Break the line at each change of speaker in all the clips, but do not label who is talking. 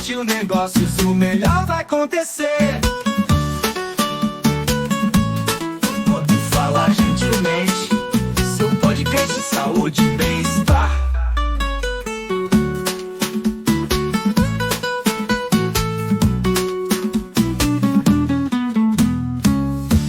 Gentil Negócios, o melhor vai acontecer. Pode falar gentilmente, seu podcast de saúde e bem-estar.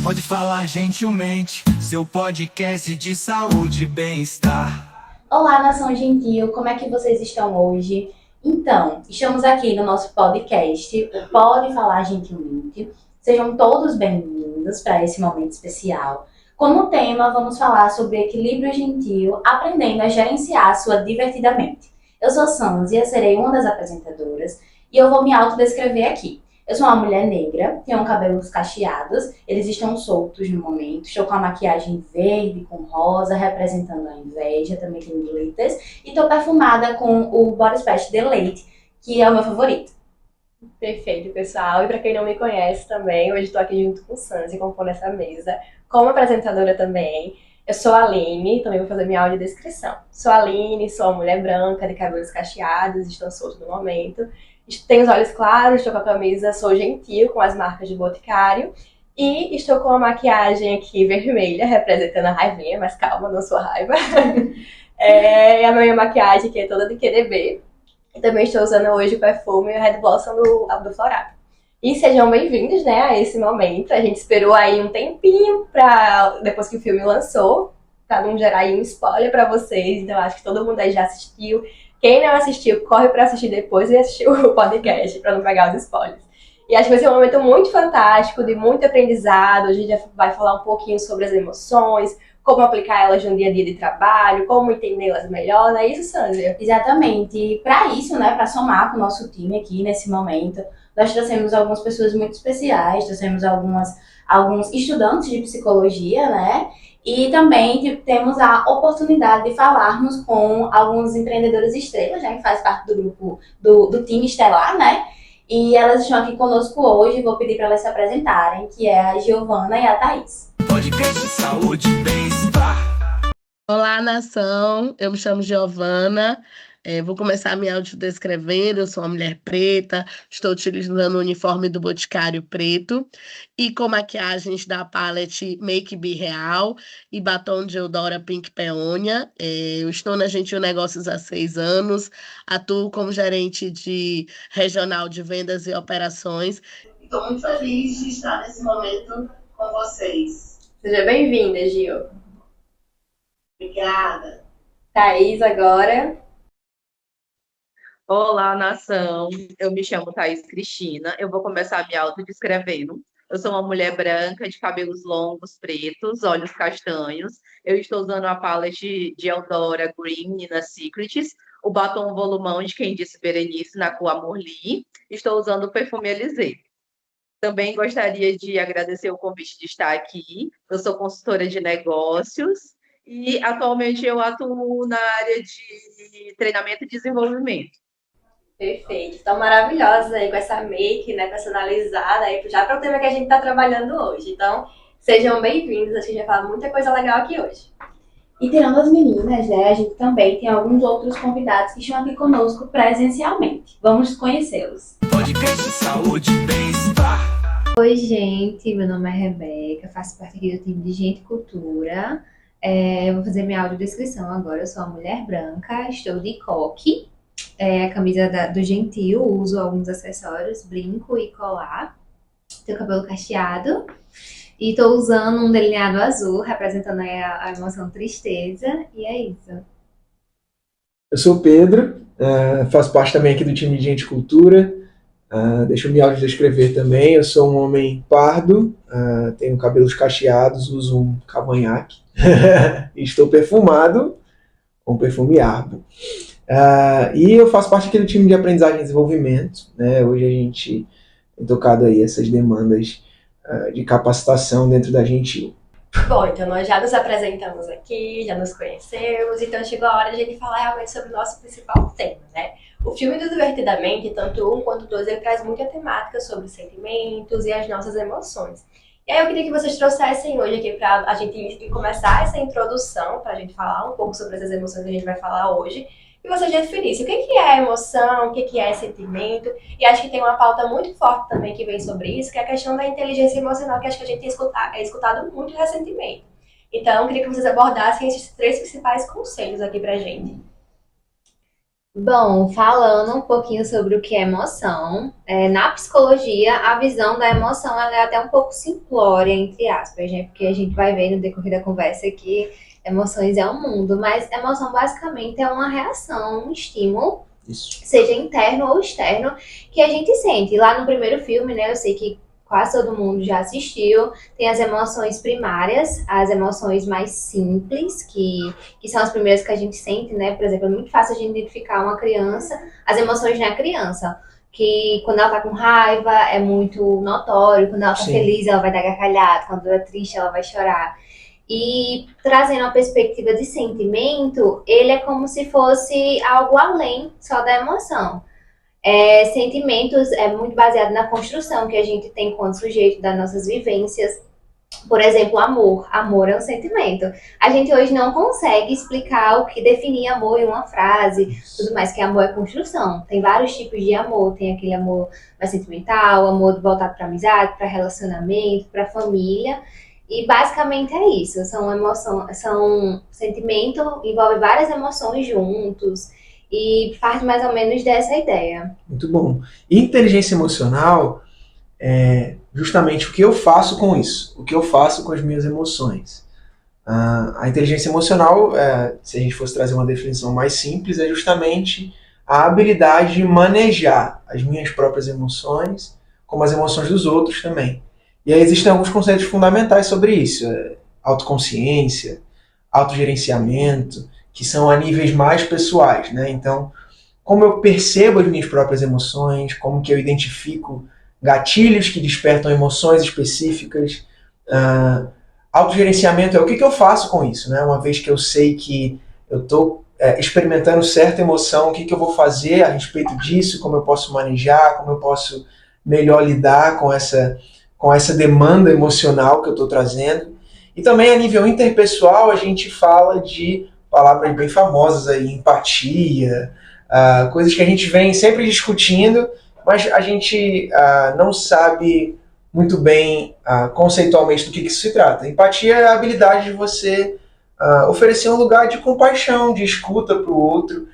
Pode falar gentilmente, seu podcast de saúde e bem-estar.
Olá, nação gentil, como é que vocês estão hoje? Então, estamos aqui no nosso podcast, o Pode Falar Gentilmente. Sejam todos bem-vindos para esse momento especial. Como tema, vamos falar sobre equilíbrio gentil, aprendendo a gerenciar a sua divertidamente. Eu sou Sanzia, serei uma das apresentadoras e eu vou me autodescrever aqui. Eu sou uma mulher negra, tenho cabelos cacheados, eles estão soltos no momento. Estou com a maquiagem verde com rosa, representando a inveja, também tem glitters. E estou perfumada com o Body Splash Deleite, que é o meu favorito.
Perfeito, pessoal. E para quem não me conhece também, hoje estou aqui junto com o Sanzi, compondo essa mesa, como apresentadora também. Eu sou a Aline, também vou fazer minha audiodescrição. Sou a Aline, sou uma mulher branca, de cabelos cacheados, estão soltos no momento. Tenho os olhos claros, estou com a camisa Sou Gentil, com as marcas de Boticário. E estou com a maquiagem aqui vermelha, representando a raivinha, mas calma, não sou raiva. A minha maquiagem aqui é toda de QDB. E também estou usando hoje o perfume Red Blossom do Florado. E sejam bem-vindos, né, a esse momento. A gente esperou aí um tempinho depois que o filme lançou, para não gerar aí um spoiler para vocês. Então acho que todo mundo aí já assistiu. Quem não assistiu, corre para assistir depois e assistir o podcast, para não pegar os spoilers. E acho que vai ser um momento muito fantástico, de muito aprendizado. A gente vai falar um pouquinho sobre as emoções, como aplicar elas no dia a dia de trabalho, como entendê-las melhor, não é isso, Sandra?
Exatamente. E para isso, né, para somar com o nosso time aqui nesse momento, nós trouxemos algumas pessoas muito especiais, trouxemos alguns estudantes de psicologia, né? E também temos a oportunidade de falarmos com alguns empreendedores estrelas, né, que faz parte do grupo do time estelar, né? E elas estão aqui conosco hoje, vou pedir para elas se apresentarem, que é a Giovana e a Thaís.
Podcast de saúde e bem-estar.
Olá, nação. Eu me chamo Giovana. Vou começar me autodescrevendo. Eu sou uma mulher preta, estou utilizando o uniforme do Boticário preto e com maquiagens da palette Make Be Real e batom de Eudora Pink Peonia. Eu estou na Gentil Negócios há 6 anos, atuo como gerente de regional de vendas e operações.
Estou muito feliz de estar nesse momento com vocês.
Seja bem-vinda, Gil.
Obrigada.
Thaís, agora.
Olá, nação. Eu me chamo Thaís Cristina. Eu vou começar me autodescrevendo. Eu sou uma mulher branca, de cabelos longos, pretos, olhos castanhos. Eu estou usando a palette de Eudora Green Nina Secrets, o batom volumão de Quem Disse Berenice na cor Amorli. Estou usando o perfume Alizé. Também gostaria de agradecer o convite de estar aqui. Eu sou consultora de negócios e atualmente eu atuo na área de treinamento e desenvolvimento.
Perfeito. Estão maravilhosas aí com essa make, né, personalizada aí, já para o tema que a gente está trabalhando hoje. Então, sejam bem-vindos. Acho que a gente vai falar muita coisa legal aqui hoje.
E tirando as meninas, né, a gente também tem alguns outros convidados que estão aqui conosco presencialmente. Vamos conhecê-los.
Podcast de saúde e bem-estar.
Oi, gente, meu nome é Rebeca, faço parte aqui do time de Gente e Cultura. Eu vou fazer minha audiodescrição agora. Eu sou uma mulher branca, estou de coque, a camisa do Gentil, uso alguns acessórios, brinco e colar. Tenho cabelo cacheado e estou usando um delineado azul, representando aí a emoção tristeza, e é isso.
Eu sou o Pedro, faço parte também aqui do time de Gente e Cultura. Deixa eu me autodescrever também. Eu sou um homem pardo, tenho cabelos cacheados, uso um cavanhaque e estou perfumado com perfume Arbo. E eu faço parte aqui do time de aprendizagem e desenvolvimento, né? Hoje a gente tem tocado aí essas demandas de capacitação dentro da Gentil.
Bom, então nós já nos apresentamos aqui, já nos conhecemos, então chegou a hora de a gente falar realmente sobre o nosso principal tema, né? O filme do Divertidamente, tanto um quanto dois, ele traz muita temática sobre sentimentos e as nossas emoções. E aí eu queria que vocês trouxessem hoje aqui para a gente começar essa introdução, para a gente falar um pouco sobre essas emoções que a gente vai falar hoje, e vocês definissem o que que é emoção, o que que é sentimento, e acho que tem uma pauta muito forte também que vem sobre isso, que é a questão da inteligência emocional, que acho que a gente tem escutado muito recentemente. Então, eu queria que vocês abordassem esses 3 principais conselhos aqui pra gente.
Bom, falando um pouquinho sobre o que é emoção, na psicologia, a visão da emoção ela é até um pouco simplória, entre aspas, né? Porque a gente vai ver no decorrer da conversa que emoções é um mundo, mas emoção basicamente é uma reação, um estímulo,
Isso.
seja interno ou externo, que a gente sente. Lá no primeiro filme, né, eu sei que quase todo mundo já assistiu, tem as emoções primárias, as emoções mais simples, que são as primeiras que a gente sente, né? Por exemplo, é muito fácil a gente identificar uma criança, as emoções na criança, que quando ela tá com raiva é muito notório, quando ela tá
Sim.
feliz ela vai dar gargalhada, quando ela é triste ela vai chorar. E trazendo uma perspectiva de sentimento, ele é como se fosse algo além só da emoção. Sentimentos é muito baseado na construção que a gente tem enquanto sujeito das nossas vivências. Por exemplo, amor. Amor é um sentimento. A gente hoje não consegue explicar o que definir amor em uma frase, tudo mais, que amor é construção. Tem vários tipos de amor. Tem aquele amor mais sentimental, amor voltado para amizade, para relacionamento, para família. E basicamente é isso. São sentimento, envolve várias emoções juntos. E parte mais ou menos dessa ideia.
Muito bom. Inteligência emocional é justamente o que eu faço com isso, o que eu faço com as minhas emoções. A inteligência emocional, se a gente fosse trazer uma definição mais simples, é justamente a habilidade de manejar as minhas próprias emoções, como as emoções dos outros também. E aí existem alguns conceitos fundamentais sobre isso: autoconsciência, autogerenciamento, que são a níveis mais pessoais, né? Então, como eu percebo as minhas próprias emoções, como que eu identifico gatilhos que despertam emoções específicas. Autogerenciamento é o que eu faço com isso, né? Uma vez que eu sei que eu estou experimentando certa emoção, o que eu vou fazer a respeito disso, como eu posso manejar, como eu posso melhor lidar com essa demanda emocional que eu estou trazendo. E também a nível interpessoal a gente fala de palavras bem famosas aí, empatia, coisas que a gente vem sempre discutindo, mas a gente não sabe muito bem conceitualmente do que isso se trata. Empatia é a habilidade de você oferecer um lugar de compaixão, de escuta para o outro,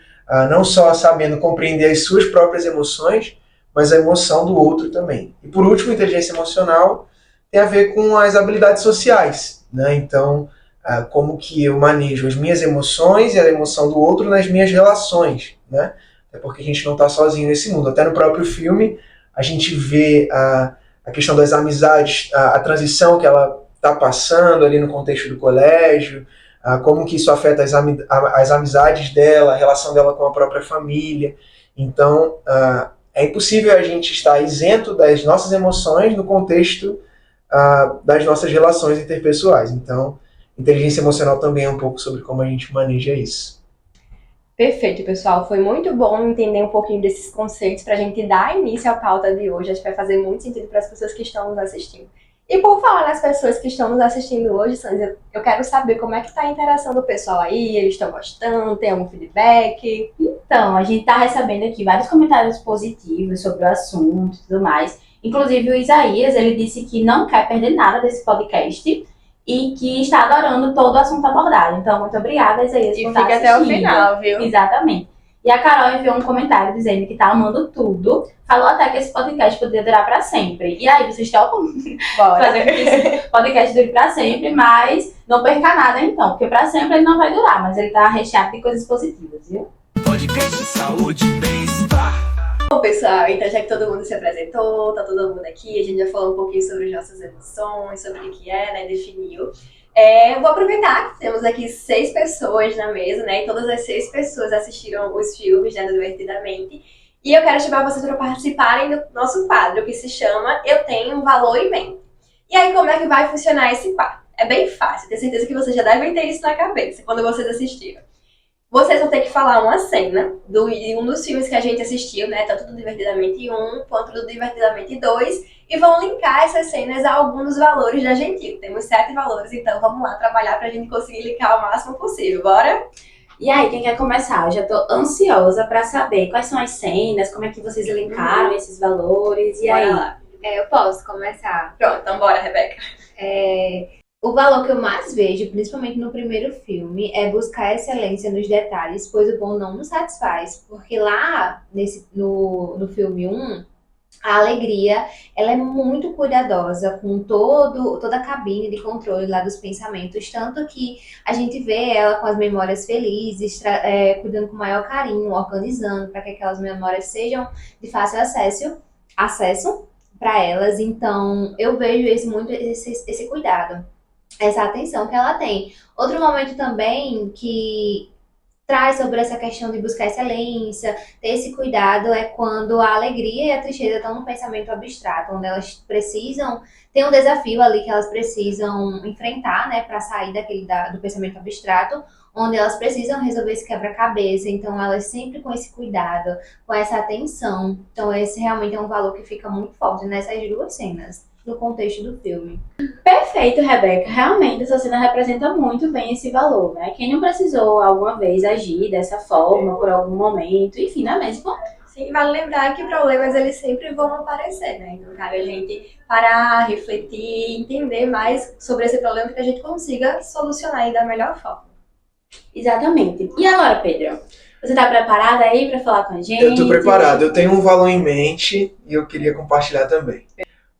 não só sabendo compreender as suas próprias emoções, mas a emoção do outro também. E por último, inteligência emocional tem a ver com as habilidades sociais, né? Então, como que eu manejo as minhas emoções e a emoção do outro nas minhas relações, né? Até porque a gente não está sozinho nesse mundo. Até no próprio filme a gente vê a questão das amizades, a transição que ela está passando ali no contexto do colégio, como que isso afeta as amizades dela, a relação dela com a própria família. Então, é impossível a gente estar isento das nossas emoções no contexto das nossas relações interpessoais. Então, inteligência emocional também é um pouco sobre como a gente maneja isso.
Perfeito, pessoal. Foi muito bom entender um pouquinho desses conceitos para a gente dar início à pauta de hoje. Acho que vai fazer muito sentido para as pessoas que estão nos assistindo. E por falar nas pessoas que estão nos assistindo hoje, Sandra, eu quero saber como é que está a interação do pessoal aí. Eles estão gostando? Tem algum feedback?
Então, a gente tá recebendo aqui vários comentários positivos sobre o assunto e tudo mais. Inclusive, o Isaías, ele disse que não quer perder nada desse podcast e que está adorando todo o assunto abordado. Então, muito obrigada, Isaías,
E
por estar
fica até o
assistindo.
final, viu?
Exatamente. E a Carol enviou um comentário dizendo que tá amando tudo. Falou até que esse podcast poderia durar pra sempre. E aí, vocês topam
Bora.
fazer com que esse podcast dure pra sempre, mas não perca nada então, porque pra sempre ele não vai durar, mas ele tá recheado de coisas positivas, viu?
Podcast Saúde e Bem-Estar.
Bom, pessoal, então já que todo mundo se apresentou, tá todo mundo aqui, a gente já falou um pouquinho sobre as nossas emoções, sobre o que é, né, definiu. Vou aproveitar que temos aqui 6 pessoas na mesa, né, e todas as 6 pessoas assistiram os filmes, né, do Divertidamente, e eu quero chamar vocês para participarem do nosso quadro, que se chama Eu Tenho um Valor em Mente. E aí, como é que vai funcionar esse quadro? É bem fácil, tenho certeza que vocês já devem ter isso na cabeça quando vocês assistiram. Vocês vão ter que falar uma cena de um dos filmes que a gente assistiu, né? Tanto do Divertidamente 1 quanto do Divertidamente 2. E vão linkar essas cenas a alguns dos valores da Gentil. Temos 7 valores, então vamos lá trabalhar pra gente conseguir linkar o máximo possível. Bora?
E aí, quem quer começar? Eu já tô ansiosa pra saber quais são as cenas, como é que vocês elencaram esses valores, e
Bora
aí?
lá.
Eu posso começar.
Pronto, então bora, Rebeca.
O valor que eu mais vejo, principalmente no primeiro filme, é buscar excelência nos detalhes, pois o bom não nos satisfaz. Porque lá, no filme 1, a Alegria, ela é muito cuidadosa com toda a cabine de controle lá dos pensamentos, tanto que a gente vê ela com as memórias felizes, cuidando com maior carinho, organizando para que aquelas memórias sejam de fácil acesso para elas. Então, eu vejo esse cuidado, essa atenção que ela tem. Outro momento também que traz sobre essa questão de buscar excelência, ter esse cuidado, é quando a alegria e a tristeza estão no pensamento abstrato, onde elas precisam, tem um desafio ali que elas precisam enfrentar, né, para sair do pensamento abstrato, onde elas precisam resolver esse quebra-cabeça. Então elas sempre com esse cuidado, com essa atenção. Então esse realmente é um valor que fica muito forte nessas duas cenas, no contexto do filme.
Perfeito, Rebeca. Realmente essa cena representa muito bem esse valor, né? Quem não precisou alguma vez agir dessa forma, por algum momento, enfim, não é mesmo?
Sim, vale lembrar que problemas eles sempre vão aparecer, né? Então cabe a gente parar, refletir, entender mais sobre esse problema para que a gente consiga solucionar ele da melhor forma.
Exatamente. E agora, Pedro? Você tá preparada aí para falar com a gente?
Eu tô preparado, eu tenho um valor em mente e eu queria compartilhar também.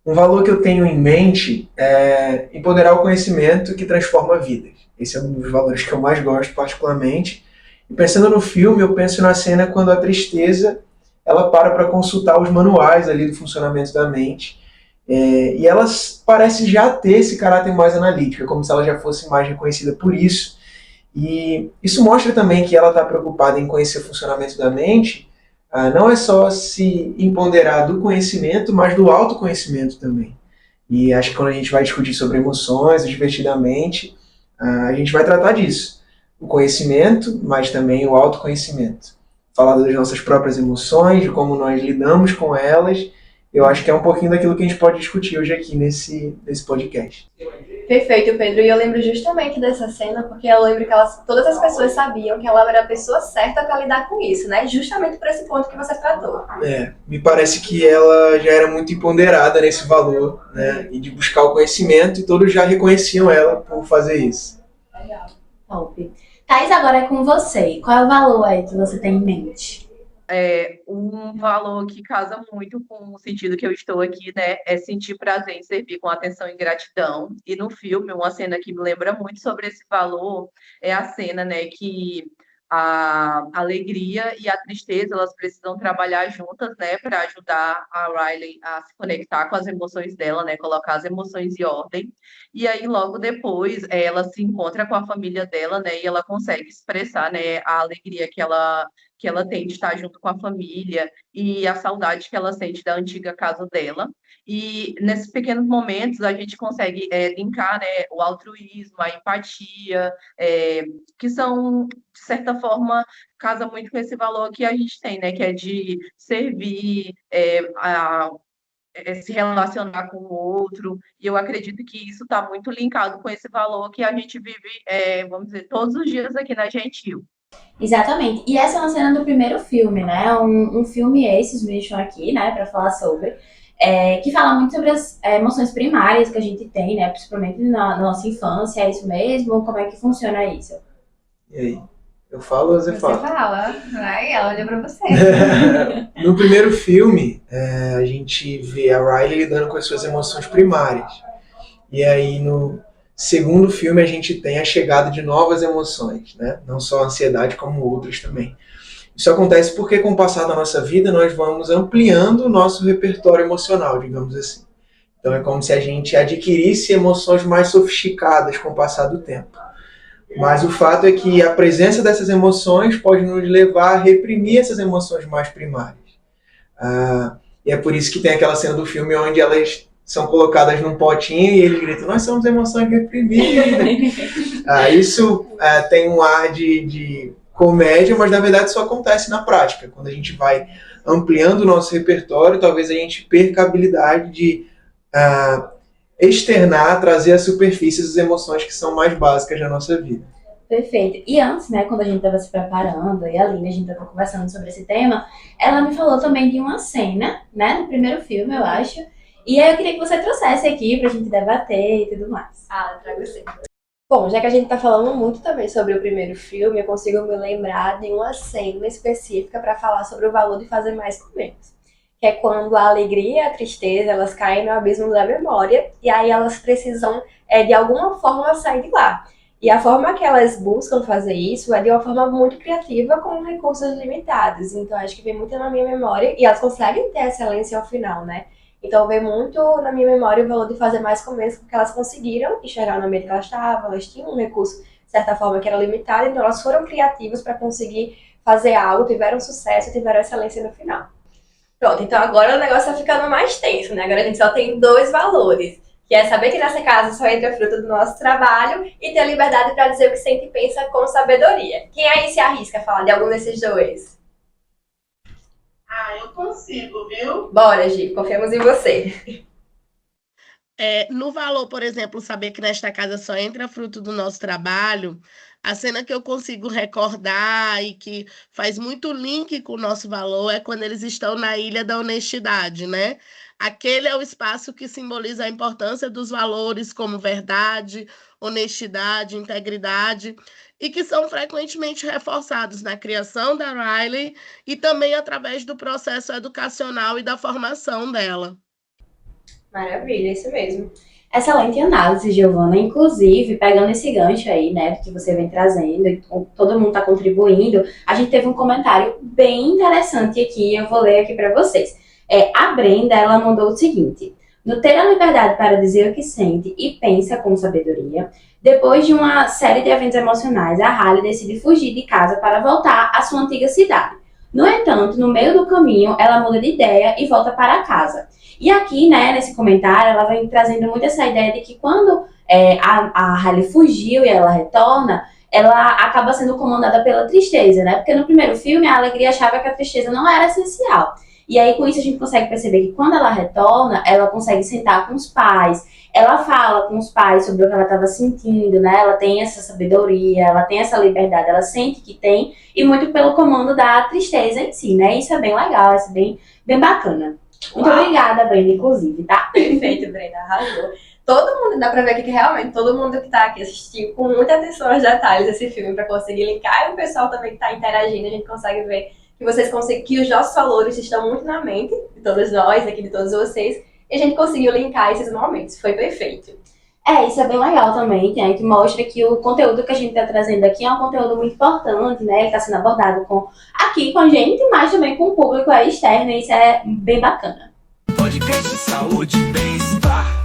Um valor que eu tenho em mente é empoderar o conhecimento que transforma vidas. Esse é um dos valores que eu mais gosto, particularmente. E pensando no filme, eu penso na cena quando a tristeza ela para consultar os manuais ali do funcionamento da mente. E ela parece já ter esse caráter mais analítico, como se ela já fosse mais reconhecida por isso. E isso mostra também que ela está preocupada em conhecer o funcionamento da mente. Não é só se empoderar do conhecimento, mas do autoconhecimento também. E acho que quando a gente vai discutir sobre emoções, divertidamente, a gente vai tratar disso. O conhecimento, mas também o autoconhecimento. Falar das nossas próprias emoções, de como nós lidamos com elas. Eu acho que é um pouquinho daquilo que a gente pode discutir hoje aqui nesse podcast.
Perfeito, Pedro. E eu lembro justamente dessa cena, porque eu lembro que todas as pessoas sabiam que ela era a pessoa certa para lidar com isso, né? Justamente por esse ponto que você tratou.
Me parece que ela já era muito empoderada nesse valor, né? E de buscar o conhecimento, e todos já reconheciam ela por fazer isso.
Legal.
Top. Thaís, agora é com você. Qual é o valor aí que você tem em mente?
Um valor que casa muito com o sentido que eu estou aqui, né, é sentir prazer em servir com atenção e gratidão. E no filme, uma cena que me lembra muito sobre esse valor é a cena, né, que a alegria e a tristeza, elas precisam trabalhar juntas, né, para ajudar a Riley a se conectar com as emoções dela, né, colocar as emoções em ordem. E aí, logo depois, ela se encontra com a família dela, né, e ela consegue expressar, né, a alegria que ela tem de estar junto com a família e a saudade que ela sente da antiga casa dela. E nesses pequenos momentos a gente consegue linkar, né, o altruísmo, a empatia, que são, de certa forma, casa muito com esse valor que a gente tem, né, que é de servir, se relacionar com o outro. E eu acredito que isso está muito linkado com esse valor que a gente vive, vamos dizer, todos os dias aqui na Gentil.
Exatamente. E essa é uma cena do primeiro filme, né? Um filme esses me deixam aqui, né, para falar sobre, que fala muito sobre as emoções primárias que a gente tem, né, principalmente na nossa infância. É isso mesmo? Como é que funciona isso?
E aí? Eu falo ou você fala?
Você fala. Ai, ela olha pra você.
No primeiro filme, a gente vê a Riley lidando com as suas emoções primárias. E aí, no segundo filme, a gente tem a chegada de novas emoções, né? Não só a ansiedade, como outras também. Isso acontece porque, com o passar da nossa vida, nós vamos ampliando o nosso repertório emocional, digamos assim. Então, é como se a gente adquirisse emoções mais sofisticadas com o passar do tempo. Mas o fato é que a presença dessas emoções pode nos levar a reprimir essas emoções mais primárias. E é por isso que tem aquela cena do filme onde elas são colocadas num potinho e ele grita: nós somos emoções reprimidas. Isso tem um ar de comédia, mas na verdade isso acontece na prática. Quando a gente vai ampliando o nosso repertório, talvez a gente perca a habilidade de externar, trazer à superfície as emoções que são mais básicas da nossa vida.
Perfeito. E antes, né, quando a gente estava se preparando, e a Aline, a gente estava conversando sobre esse tema, ela me falou também de uma cena, né, no primeiro filme, eu acho. E aí eu queria que você trouxesse aqui pra gente debater e tudo mais.
Trago sim. Bom, já que a gente tá falando muito também sobre o primeiro filme, eu consigo me lembrar de uma cena específica para falar sobre o valor de fazer mais com menos. Que é quando a alegria e a tristeza, elas caem no abismo da memória, e aí elas precisam, de alguma forma, sair de lá. E a forma que elas buscam fazer isso é de uma forma muito criativa, com recursos limitados. Então, acho que vem muito na minha memória, e elas conseguem ter excelência ao final, né? Então, vem muito na minha memória o valor de fazer mais com menos, porque elas conseguiram enxergar no ambiente que elas estavam, elas tinham um recurso, de certa forma, que era limitado, então elas foram criativas para conseguir fazer algo, tiveram sucesso, tiveram excelência no final. Pronto, então agora o negócio tá ficando mais tenso, né? Agora a gente só tem 2 valores, que é saber que nessa casa só entra fruto do nosso trabalho e ter a liberdade para dizer o que sente e pensa com sabedoria. Quem aí se arrisca a falar de algum desses 2?
Eu consigo, viu?
Bora, Gi, confiamos em você.
No valor, por exemplo, saber que nesta casa só entra fruto do nosso trabalho, a cena que eu consigo recordar e que faz muito link com o nosso valor é quando eles estão na Ilha da Honestidade, né? Aquele é o espaço que simboliza a importância dos valores como verdade, honestidade, integridade, e que são frequentemente reforçados na criação da Riley e também através do processo educacional e da formação dela.
Maravilha, isso mesmo.
Excelente análise, Giovana. Inclusive, pegando esse gancho aí, né, que você vem trazendo, e todo mundo está contribuindo, a gente teve um comentário bem interessante aqui, eu vou ler aqui para vocês. A Brenda, ela mandou o seguinte: no ter a liberdade para dizer o que sente e pensa com sabedoria, depois de uma série de eventos emocionais, a Hailey decide fugir de casa para voltar à sua antiga cidade. No entanto, no meio do caminho, ela muda de ideia e volta para casa. E aqui, né, nesse comentário, ela vem trazendo muito essa ideia de que quando a Hailey fugiu e ela retorna, ela acaba sendo comandada pela tristeza, né? Porque no primeiro filme, a alegria achava que a tristeza não era essencial. E aí, com isso, a gente consegue perceber que quando ela retorna, ela consegue sentar com os pais, ela fala com os pais sobre o que ela estava sentindo, né? Ela tem essa sabedoria, ela tem essa liberdade, ela sente que tem, e muito pelo comando da tristeza em si, né? Isso é bem legal, isso é bem bacana. Muito obrigada, Brenda, inclusive, tá?
Perfeito, Brenda, arrasou. Todo mundo, dá pra ver aqui que realmente todo mundo que tá aqui assistiu com muita atenção aos detalhes desse filme pra conseguir linkar, e o pessoal também que tá interagindo, a gente consegue ver que vocês conseguem, que os nossos valores estão muito na mente de todos nós, aqui de todos vocês, e a gente conseguiu linkar esses momentos. Foi perfeito.
Isso é bem legal também, né, que mostra que o conteúdo que a gente está trazendo aqui é um conteúdo muito importante, né? Ele está sendo abordado aqui com a gente, mas também com o público externo, e isso é bem bacana.
Podcast Saúde e Bem-Estar.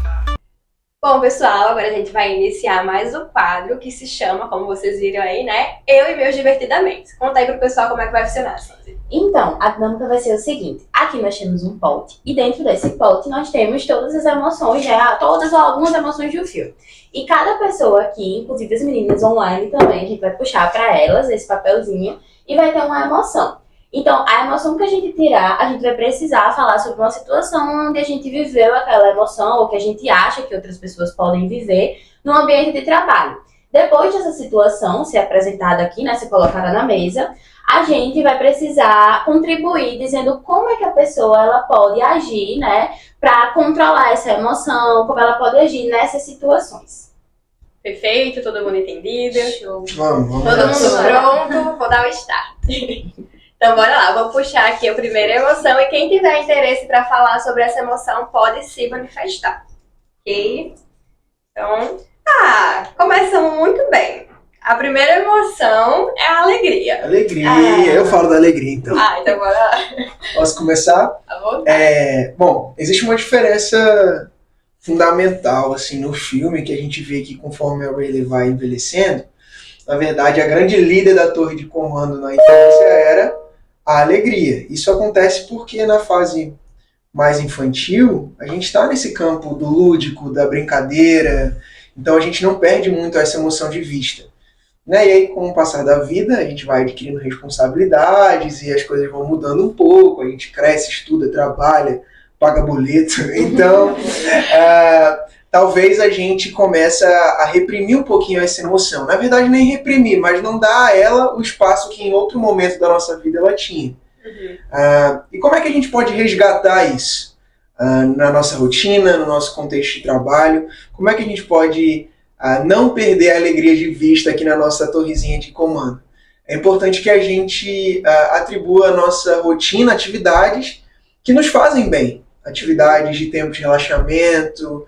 Bom, pessoal, agora a gente vai iniciar mais um quadro que se chama, como vocês viram aí, né? Eu e Meus Divertidamente. Conta aí pro pessoal como é que vai funcionar, Sandy.
Então, a dinâmica vai ser o seguinte: aqui nós temos um pote, e dentro desse pote nós temos todas as emoções, todas ou algumas emoções do filme. E cada pessoa aqui, inclusive as meninas online também, a gente vai puxar para elas esse papelzinho e vai ter uma emoção. Então, a emoção que a gente tirar, a gente vai precisar falar sobre uma situação onde a gente viveu aquela emoção, ou que a gente acha que outras pessoas podem viver no ambiente de trabalho. Depois dessa situação ser apresentada aqui, né, ser colocada na mesa, a gente vai precisar contribuir dizendo como é que a pessoa ela pode agir, né, para controlar essa emoção, como ela pode agir nessas situações.
Perfeito? Todo mundo entendido?
Show.
Vamos.
Todo mundo pronto? Vou dar o start. Então, bora lá. Vou puxar aqui a primeira emoção e quem tiver interesse para falar sobre essa emoção pode se manifestar. Ok? Então, começamos muito bem. A primeira emoção é a alegria.
Alegria. Eu falo da alegria, então.
Então bora lá.
Posso começar?
À vontade.
Bom, existe uma diferença fundamental assim, no filme, que a gente vê que conforme a Riley vai envelhecendo, na verdade, a grande líder da torre de comando na infância era a alegria. Isso acontece porque na fase mais infantil, a gente está nesse campo do lúdico, da brincadeira, então a gente não perde muito essa emoção de vista. né? E aí, com o passar da vida, a gente vai adquirindo responsabilidades e as coisas vão mudando um pouco, a gente cresce, estuda, trabalha, paga boleto. Então, talvez a gente comece a reprimir um pouquinho essa emoção. Na verdade, nem reprimir, mas não dar a ela o espaço que em outro momento da nossa vida ela tinha. E como é que a gente pode resgatar isso? Na nossa rotina, no nosso contexto de trabalho? Como é que a gente pode não perder a alegria de vista aqui na nossa torrezinha de comando? É importante que a gente atribua à nossa rotina atividades que nos fazem bem. Atividades de tempo de relaxamento,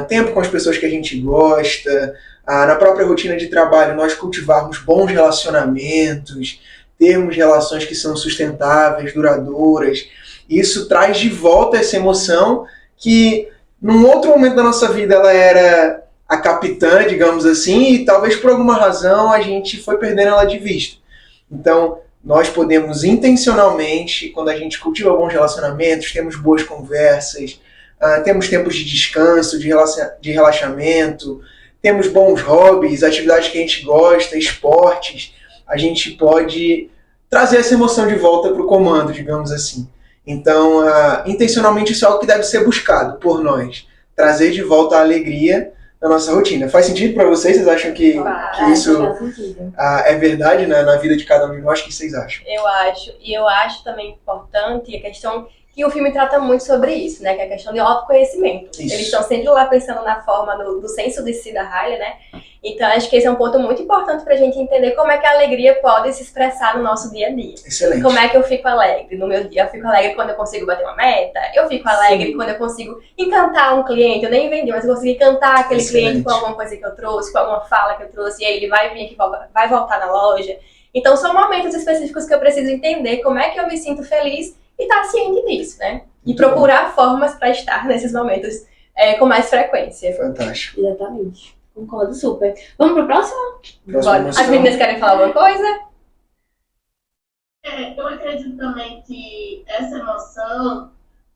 tempo com as pessoas que a gente gosta, na própria rotina de trabalho nós cultivarmos bons relacionamentos, termos relações que são sustentáveis, duradouras. Isso traz de volta essa emoção que num outro momento da nossa vida ela era a capitã, digamos assim, e talvez por alguma razão a gente foi perdendo ela de vista. Então, nós podemos intencionalmente, quando a gente cultiva bons relacionamentos, temos boas conversas, temos tempos de descanso, de relaxamento, temos bons hobbies, atividades que a gente gosta, esportes, a gente pode trazer essa emoção de volta para o comando, digamos assim. Então, intencionalmente isso é algo que deve ser buscado por nós, trazer de volta a alegria na nossa rotina. Faz sentido para vocês? Vocês acham que isso é verdade na vida de cada um de nós? O que vocês acham?
Eu acho. E eu acho também importante a questão que o filme trata muito sobre isso, né? Que é a questão de autoconhecimento.
Isso.
Eles estão sempre lá pensando na forma do senso de si da Riley, né? Então acho que esse é um ponto muito importante pra gente entender como é que a alegria pode se expressar no nosso dia a dia.
Excelente.
Como é que eu fico alegre no meu dia? Eu fico alegre quando eu consigo bater uma meta, eu fico alegre quando eu consigo encantar um cliente, eu nem vendi, mas eu consegui encantar aquele cliente com alguma coisa que eu trouxe, com alguma fala que eu trouxe, e aí ele vai vir aqui, vai voltar na loja. Então são momentos específicos que eu preciso entender como é que eu me sinto feliz e estar ciente disso, né? E procurar formas para estar nesses momentos com mais frequência.
Fantástico.
Exatamente. Concordo super. Vamos pro próximo?
Bora. As meninas querem falar alguma coisa?
Eu acredito também que essa emoção,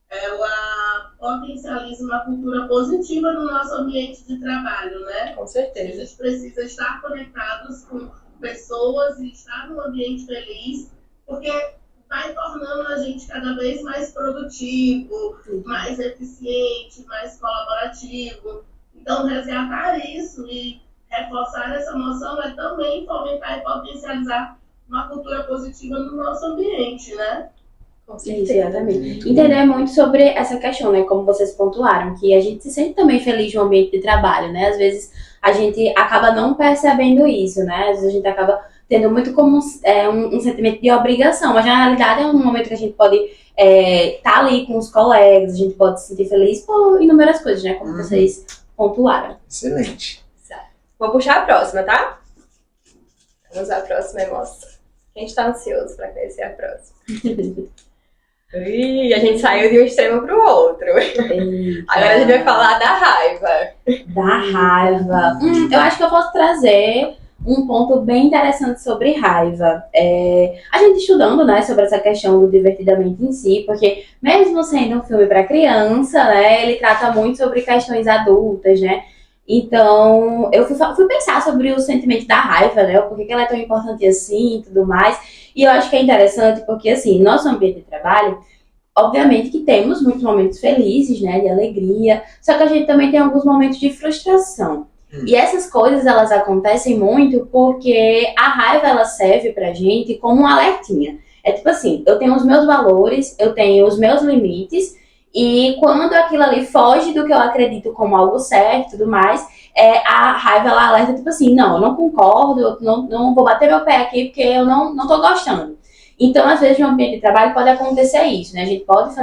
ela potencializa uma cultura positiva no nosso ambiente de trabalho, né?
Com
A
certeza.
gente precisa estar conectados com pessoas e estar num ambiente feliz, porque vai tornando a gente cada vez mais produtivo, mais eficiente, mais colaborativo. Então, resgatar isso e reforçar essa emoção é também fomentar e potencializar uma cultura positiva no nosso ambiente, né?
Com
Isso,
certeza.
exatamente. Entender muito sobre essa questão, né? Como vocês pontuaram, que a gente se sente também feliz no ambiente de trabalho, né? Às vezes a gente acaba não percebendo isso, né? Às vezes a gente acaba tendo muito como um sentimento de obrigação, mas na realidade é um momento que a gente pode estar ali com os colegas, a gente pode se sentir feliz por inúmeras coisas, né? Como vocês pontuaram.
Excelente.
Vou puxar a próxima, tá? Vamos à próxima emoção. Quem está ansioso para conhecer a próxima? Ih, a gente saiu de um extremo para o outro. Agora a gente vai falar da raiva.
Da raiva. Eu acho que eu posso trazer um ponto bem interessante sobre raiva. A gente estudando, né, sobre essa questão do Divertidamente em si, porque mesmo sendo um filme para criança, né, ele trata muito sobre questões adultas, né? Então, eu fui pensar sobre o sentimento da raiva, né? Por que ela é tão importante assim e tudo mais. E eu acho que é interessante porque, assim, nosso ambiente de trabalho, obviamente que temos muitos momentos felizes, né? De alegria. Só que a gente também tem alguns momentos de frustração. E essas coisas, elas acontecem muito porque a raiva, ela serve pra gente como um alertinha. É tipo assim, eu tenho os meus valores, eu tenho os meus limites, e quando aquilo ali foge do que eu acredito como algo certo e tudo mais, a raiva, ela alerta tipo assim, não, eu não concordo, eu não vou bater meu pé aqui porque eu não tô gostando. Então, às vezes, no ambiente de trabalho pode acontecer isso, né? A gente pode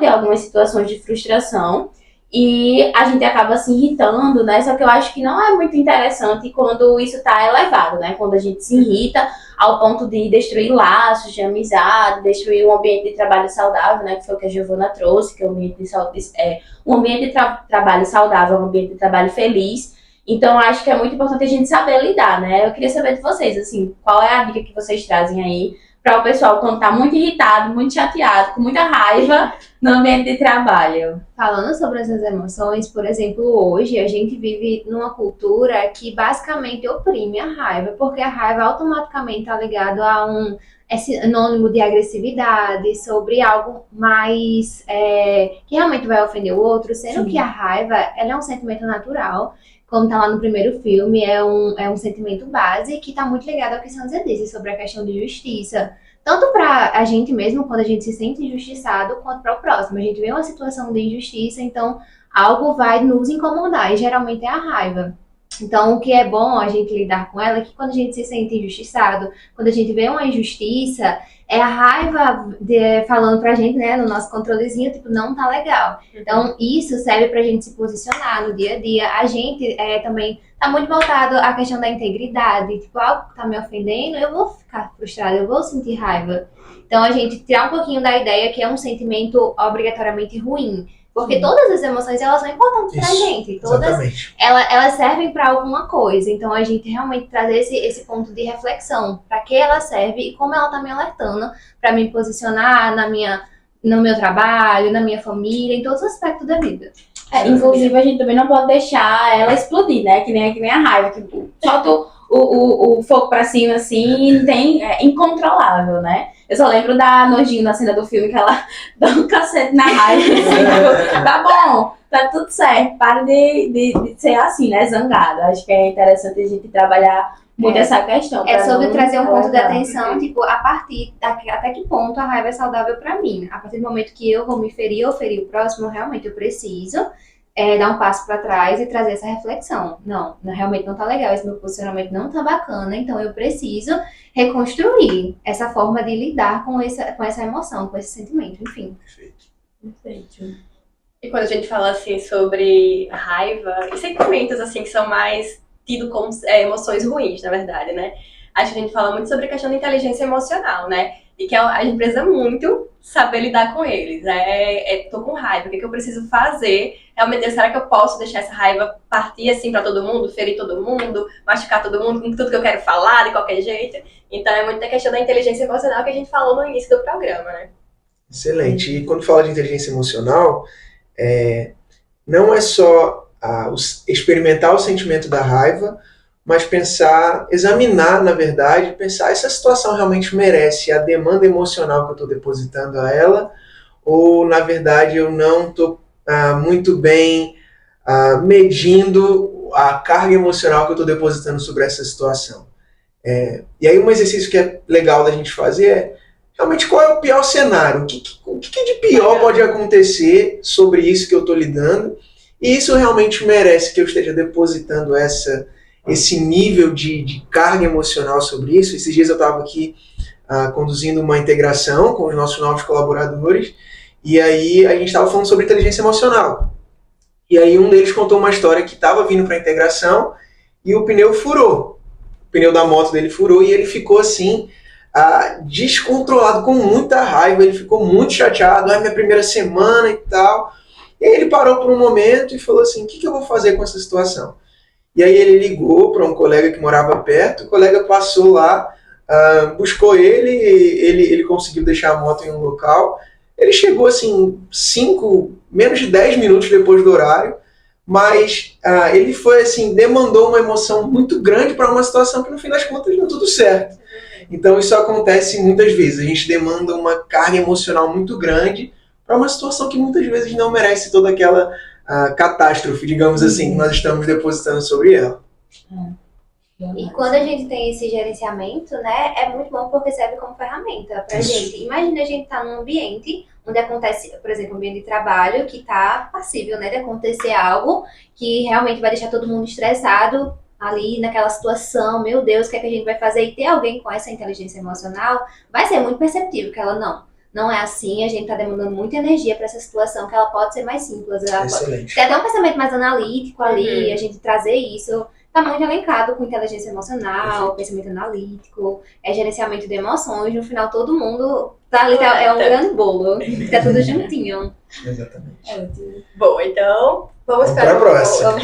ter algumas situações de frustração, e a gente acaba se irritando, né? Só que eu acho que não é muito interessante quando isso tá elevado, né? Quando a gente se irrita ao ponto de destruir laços de amizade, destruir um ambiente de trabalho saudável, né? Que foi o que a Giovana trouxe, que é um ambiente de trabalho saudável, um ambiente de trabalho feliz. Então, eu acho que é muito importante a gente saber lidar, né? Eu queria saber de vocês, assim, qual é a dica que vocês trazem aí para o pessoal quando tá muito irritado, muito chateado, com muita raiva no ambiente de trabalho?
Falando sobre essas emoções, por exemplo, hoje a gente vive numa cultura que basicamente oprime a raiva, porque a raiva automaticamente está ligado a esse anônimo de agressividade, sobre algo mais que realmente vai ofender o outro, sendo
Sim.
que a raiva ela é um sentimento natural, como tá lá no primeiro filme, é um sentimento base que está muito ligado ao que Sansa disse sobre a questão de justiça. Tanto para a gente mesmo, quando a gente se sente injustiçado, quanto para o próximo. A gente vê uma situação de injustiça, então algo vai nos incomodar, e geralmente é a raiva. Então, o que é bom a gente lidar com ela é que quando a gente se sente injustiçado, quando a gente vê uma injustiça, é a raiva falando pra gente, né, no nosso controlezinho, tipo, não tá legal. Então, isso serve pra gente se posicionar no dia a dia. A gente também tá muito voltado à questão da integridade. Tipo, algo que tá me ofendendo, eu vou ficar frustrada, eu vou sentir raiva. Então, a gente tirar um pouquinho da ideia que é um sentimento obrigatoriamente ruim. Porque todas as emoções, elas são importantes pra
Isso,
gente. Todas
exatamente.
elas servem para alguma coisa. Então, a gente realmente trazer esse ponto de reflexão. Para que ela serve e como ela tá me alertando para me posicionar no meu trabalho, na minha família, em todos os aspectos da vida.
Inclusive, a gente também não pode deixar ela explodir, né? Que nem a raiva. Que solta o fogo pra cima, assim, é incontrolável, né? Eu só lembro da Nojinho na cena do filme, que ela dá um cacete na raiva, assim, tipo, tá bom, tá tudo certo, para de ser assim, né? Zangada. Acho que é interessante a gente trabalhar muito essa questão.
É sobre
não
trazer um ponto de
levar.
atenção, tipo, a partir até que ponto a raiva é saudável pra mim. A partir do momento que eu vou me ferir ou ferir o próximo, realmente eu preciso dar um passo pra trás e trazer essa reflexão. Não, realmente não tá legal, esse meu posicionamento não tá bacana, então eu preciso reconstruir essa forma de lidar com essa emoção, com esse sentimento, enfim.
Perfeito. E quando a gente fala assim sobre raiva e sentimentos assim que são mais tidos como emoções ruins, na verdade, né? Acho que a gente fala muito sobre a questão da inteligência emocional, né? E que a gente precisa muito saber lidar com eles. Tô com raiva, o que eu preciso fazer? Realmente, será que eu posso deixar essa raiva partir assim pra todo mundo, ferir todo mundo, machucar todo mundo com tudo que eu quero falar, de qualquer jeito? Então é muito a questão da inteligência emocional que a gente falou no início do programa, né?
Excelente. E quando fala de inteligência emocional, não é só experimentar o sentimento da raiva, mas examinar, na verdade, pensar essa situação realmente merece a demanda emocional que eu estou depositando a ela, ou, na verdade, eu não estou muito bem medindo a carga emocional que eu estou depositando sobre essa situação. E aí um exercício que é legal da gente fazer é realmente qual é o pior cenário, o que de pior pode acontecer sobre isso que eu estou lidando, e isso realmente merece que eu esteja depositando esse nível de carga emocional sobre isso. Esses dias eu estava aqui conduzindo uma integração com os nossos novos colaboradores, e aí a gente estava falando sobre inteligência emocional. E aí um deles contou uma história que estava vindo para a integração e o pneu furou. O pneu da moto dele furou e ele ficou assim, descontrolado, com muita raiva, ele ficou muito chateado, minha primeira semana e tal. E aí ele parou por um momento e falou assim, o que eu vou fazer com essa situação? E aí ele ligou para um colega que morava perto, o colega passou lá, buscou ele conseguiu deixar a moto em um local. Ele chegou assim, menos de 10 minutos depois do horário, mas ele foi assim, demandou uma emoção muito grande para uma situação que no fim das contas deu tudo certo. Então isso acontece muitas vezes, a gente demanda uma carga emocional muito grande para uma situação que muitas vezes não merece toda aquela catástrofe, digamos assim, que nós estamos depositando sobre ela.
E quando a gente tem esse gerenciamento, né, é muito bom porque serve como ferramenta pra gente. Imagina a gente estar num ambiente onde acontece, por exemplo, um ambiente de trabalho que está passível, né, de acontecer algo que realmente vai deixar todo mundo estressado ali naquela situação, meu Deus, o que é que a gente vai fazer? E ter alguém com essa inteligência emocional vai ser muito perceptível que ela não é assim, a gente está demandando muita energia para essa situação, que ela pode ser mais simples.
Excelente.
Tem até um pensamento mais analítico ali, a gente trazer isso. Está muito elencado com inteligência emocional, pensamento analítico, gerenciamento de emoções. No final, todo mundo tá ali, é um grande bolo. Tá tudo juntinho.
Exatamente.
Bom, então, vamos
para a próxima.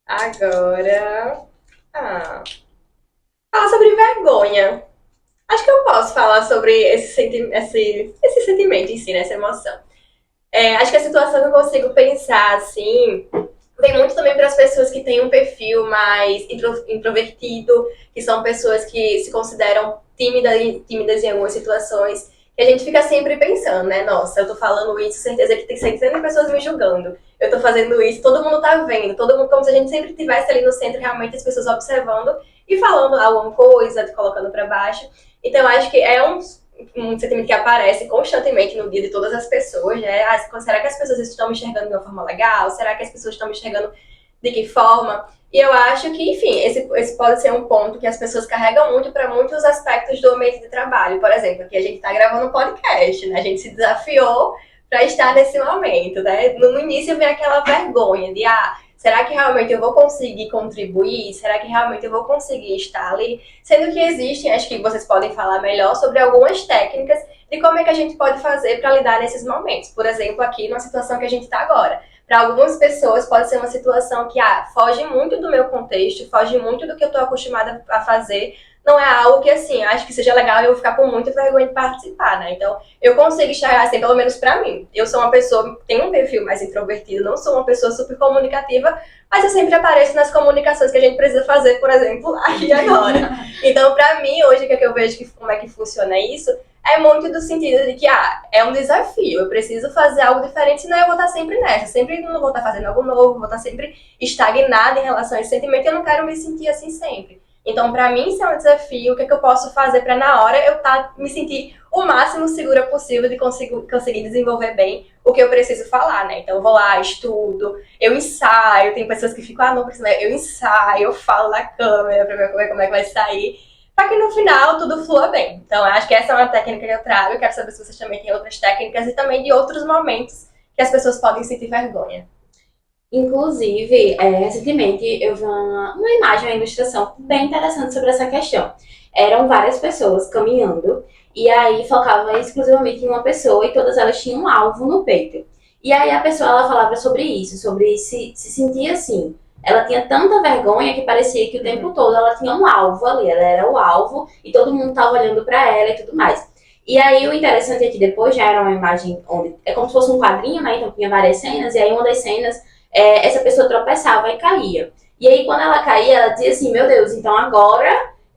Agora... Falar sobre vergonha. Acho que eu posso falar sobre esse sentimento em si, né? Essa emoção. Acho que a situação que eu consigo pensar, assim, vem muito também para as pessoas que têm um perfil mais introvertido, que são pessoas que se consideram tímidas em algumas situações. E a gente fica sempre pensando, né? Nossa, eu tô falando isso, certeza que tem sempre pessoas me julgando. Eu tô fazendo isso, todo mundo tá vendo, todo mundo, como se a gente sempre estivesse ali no centro, realmente as pessoas observando e falando alguma coisa, colocando para baixo. Então, eu acho que é um sentimento que aparece constantemente no dia de todas as pessoas, né? Será que as pessoas estão me enxergando de uma forma legal? Será que as pessoas estão me enxergando de que forma? E eu acho que, enfim, esse pode ser um ponto que as pessoas carregam muito para muitos aspectos do ambiente de trabalho. Por exemplo, aqui a gente está gravando um podcast, né? A gente se desafiou para estar nesse momento, né? No início vem aquela vergonha de, será que realmente eu vou conseguir contribuir? Será que realmente eu vou conseguir estar ali? Sendo que existem, acho que vocês podem falar melhor sobre algumas técnicas de como é que a gente pode fazer para lidar nesses momentos. Por exemplo, aqui na situação que a gente está agora. Para algumas pessoas pode ser uma situação que foge muito do meu contexto, foge muito do que eu estou acostumada a fazer. Não é algo que, assim, acho que seja legal e eu vou ficar com muita vergonha de participar, né? Então, eu consigo enxergar, assim, pelo menos pra mim. Eu sou uma pessoa que tem um perfil mais introvertido, não sou uma pessoa super comunicativa, mas eu sempre apareço nas comunicações que a gente precisa fazer, por exemplo, aqui e agora. Então, pra mim, hoje, o que eu vejo como é que funciona isso, é muito do sentido de que, é um desafio, eu preciso fazer algo diferente, senão eu vou estar sempre nessa. Sempre não vou estar fazendo algo novo, vou estar sempre estagnada em relação a esse sentimento e eu não quero me sentir assim sempre. Então, para mim, isso é um desafio. O que eu posso fazer para, na hora, eu me sentir o máximo segura possível de conseguir desenvolver bem o que eu preciso falar, né? Então, eu vou lá, estudo, eu ensaio. Tem pessoas que ficam, não precisa, eu ensaio, eu falo na câmera para ver como é que vai sair, para que no final tudo flua bem. Então, eu acho que essa é uma técnica que eu trago. Eu quero saber se vocês também têm outras técnicas e também de outros momentos que as pessoas podem sentir vergonha.
Inclusive, recentemente eu vi uma imagem, uma ilustração bem interessante sobre essa questão. Eram várias pessoas caminhando e aí focava exclusivamente em uma pessoa e todas elas tinham um alvo no peito. E aí a pessoa ela falava sobre isso, sobre se sentir assim. Ela tinha tanta vergonha que parecia que o tempo todo ela tinha um alvo ali, ela era o alvo e todo mundo estava olhando para ela e tudo mais. E aí o interessante é que depois já era uma imagem onde é como se fosse um quadrinho, né? Então tinha várias cenas e aí uma das cenas essa pessoa tropeçava e caía. E aí, quando ela caía, ela dizia assim, meu Deus, então agora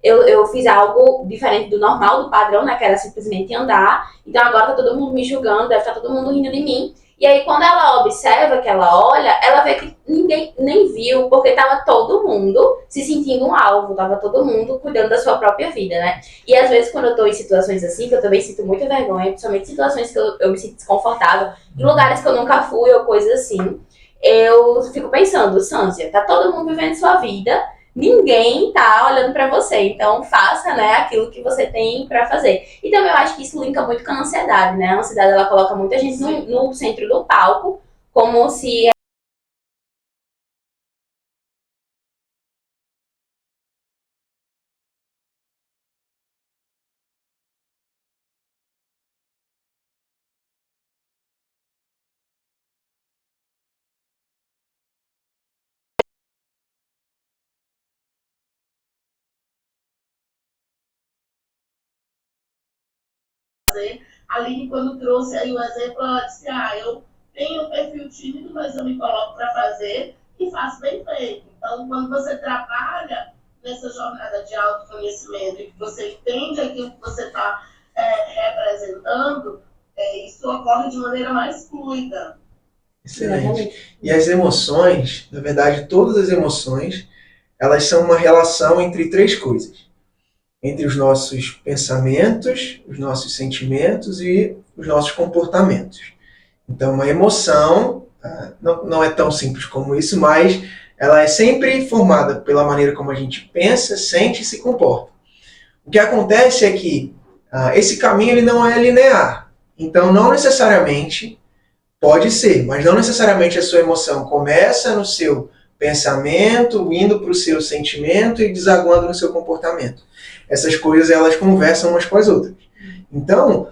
eu fiz algo diferente do normal, do padrão, né, que era simplesmente andar, então agora tá todo mundo me julgando, deve estar todo mundo rindo de mim. E aí, quando ela observa, que ela olha, ela vê que ninguém nem viu, porque tava todo mundo se sentindo um alvo, tava todo mundo cuidando da sua própria vida, né? E às vezes, quando eu tô em situações assim, que eu também sinto muita vergonha, principalmente situações que eu me sinto desconfortável, em lugares que eu nunca fui ou coisas assim, eu fico pensando, Sância, tá todo mundo vivendo sua vida, ninguém tá olhando pra você, então faça, né, aquilo que você tem pra fazer. E também eu acho que isso linka muito com a ansiedade, né, a ansiedade ela coloca muita gente no centro do palco, como se
A Aline, quando trouxe aí o exemplo, ela disse, eu tenho um perfil tímido, mas eu me coloco para fazer e faço bem feito. Então, quando você trabalha nessa jornada de autoconhecimento e que você entende aquilo que você está representando, isso ocorre de maneira mais fluida.
Excelente. E as emoções, na verdade, todas as emoções, elas são uma relação entre três coisas. Entre os nossos pensamentos, os nossos sentimentos e os nossos comportamentos. Então, uma emoção, não é tão simples como isso, mas ela é sempre formada pela maneira como a gente pensa, sente e se comporta. O que acontece é que esse caminho ele não é linear. Então, não necessariamente, pode ser, mas não necessariamente a sua emoção começa no seu pensamento, indo para o seu sentimento e desaguando no seu comportamento. Essas coisas elas conversam umas com as outras. Então,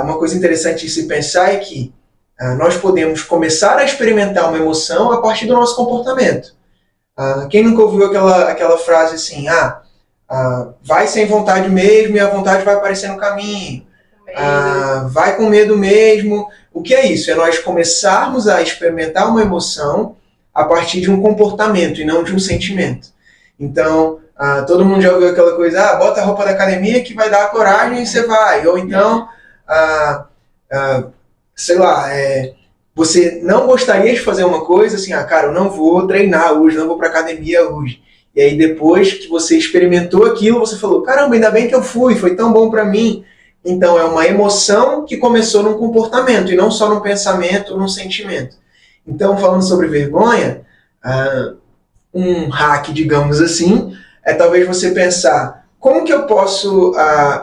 uma coisa interessante de se pensar é que nós podemos começar a experimentar uma emoção a partir do nosso comportamento. Quem nunca ouviu aquela frase assim, vai sem vontade mesmo e a vontade vai aparecer no caminho. Vai com medo mesmo. O que é isso? É nós começarmos a experimentar uma emoção a partir de um comportamento e não de um sentimento. Então, todo mundo já ouviu aquela coisa, bota a roupa da academia que vai dar a coragem e você vai. Ou então, sei lá, você não gostaria de fazer uma coisa assim, cara, eu não vou treinar hoje, não vou para academia hoje. E aí depois que você experimentou aquilo, você falou, caramba, ainda bem que eu fui, foi tão bom para mim. Então é uma emoção que começou num comportamento e não só num pensamento, num sentimento. Então, falando sobre vergonha, um hack, digamos assim, é talvez você pensar como que eu posso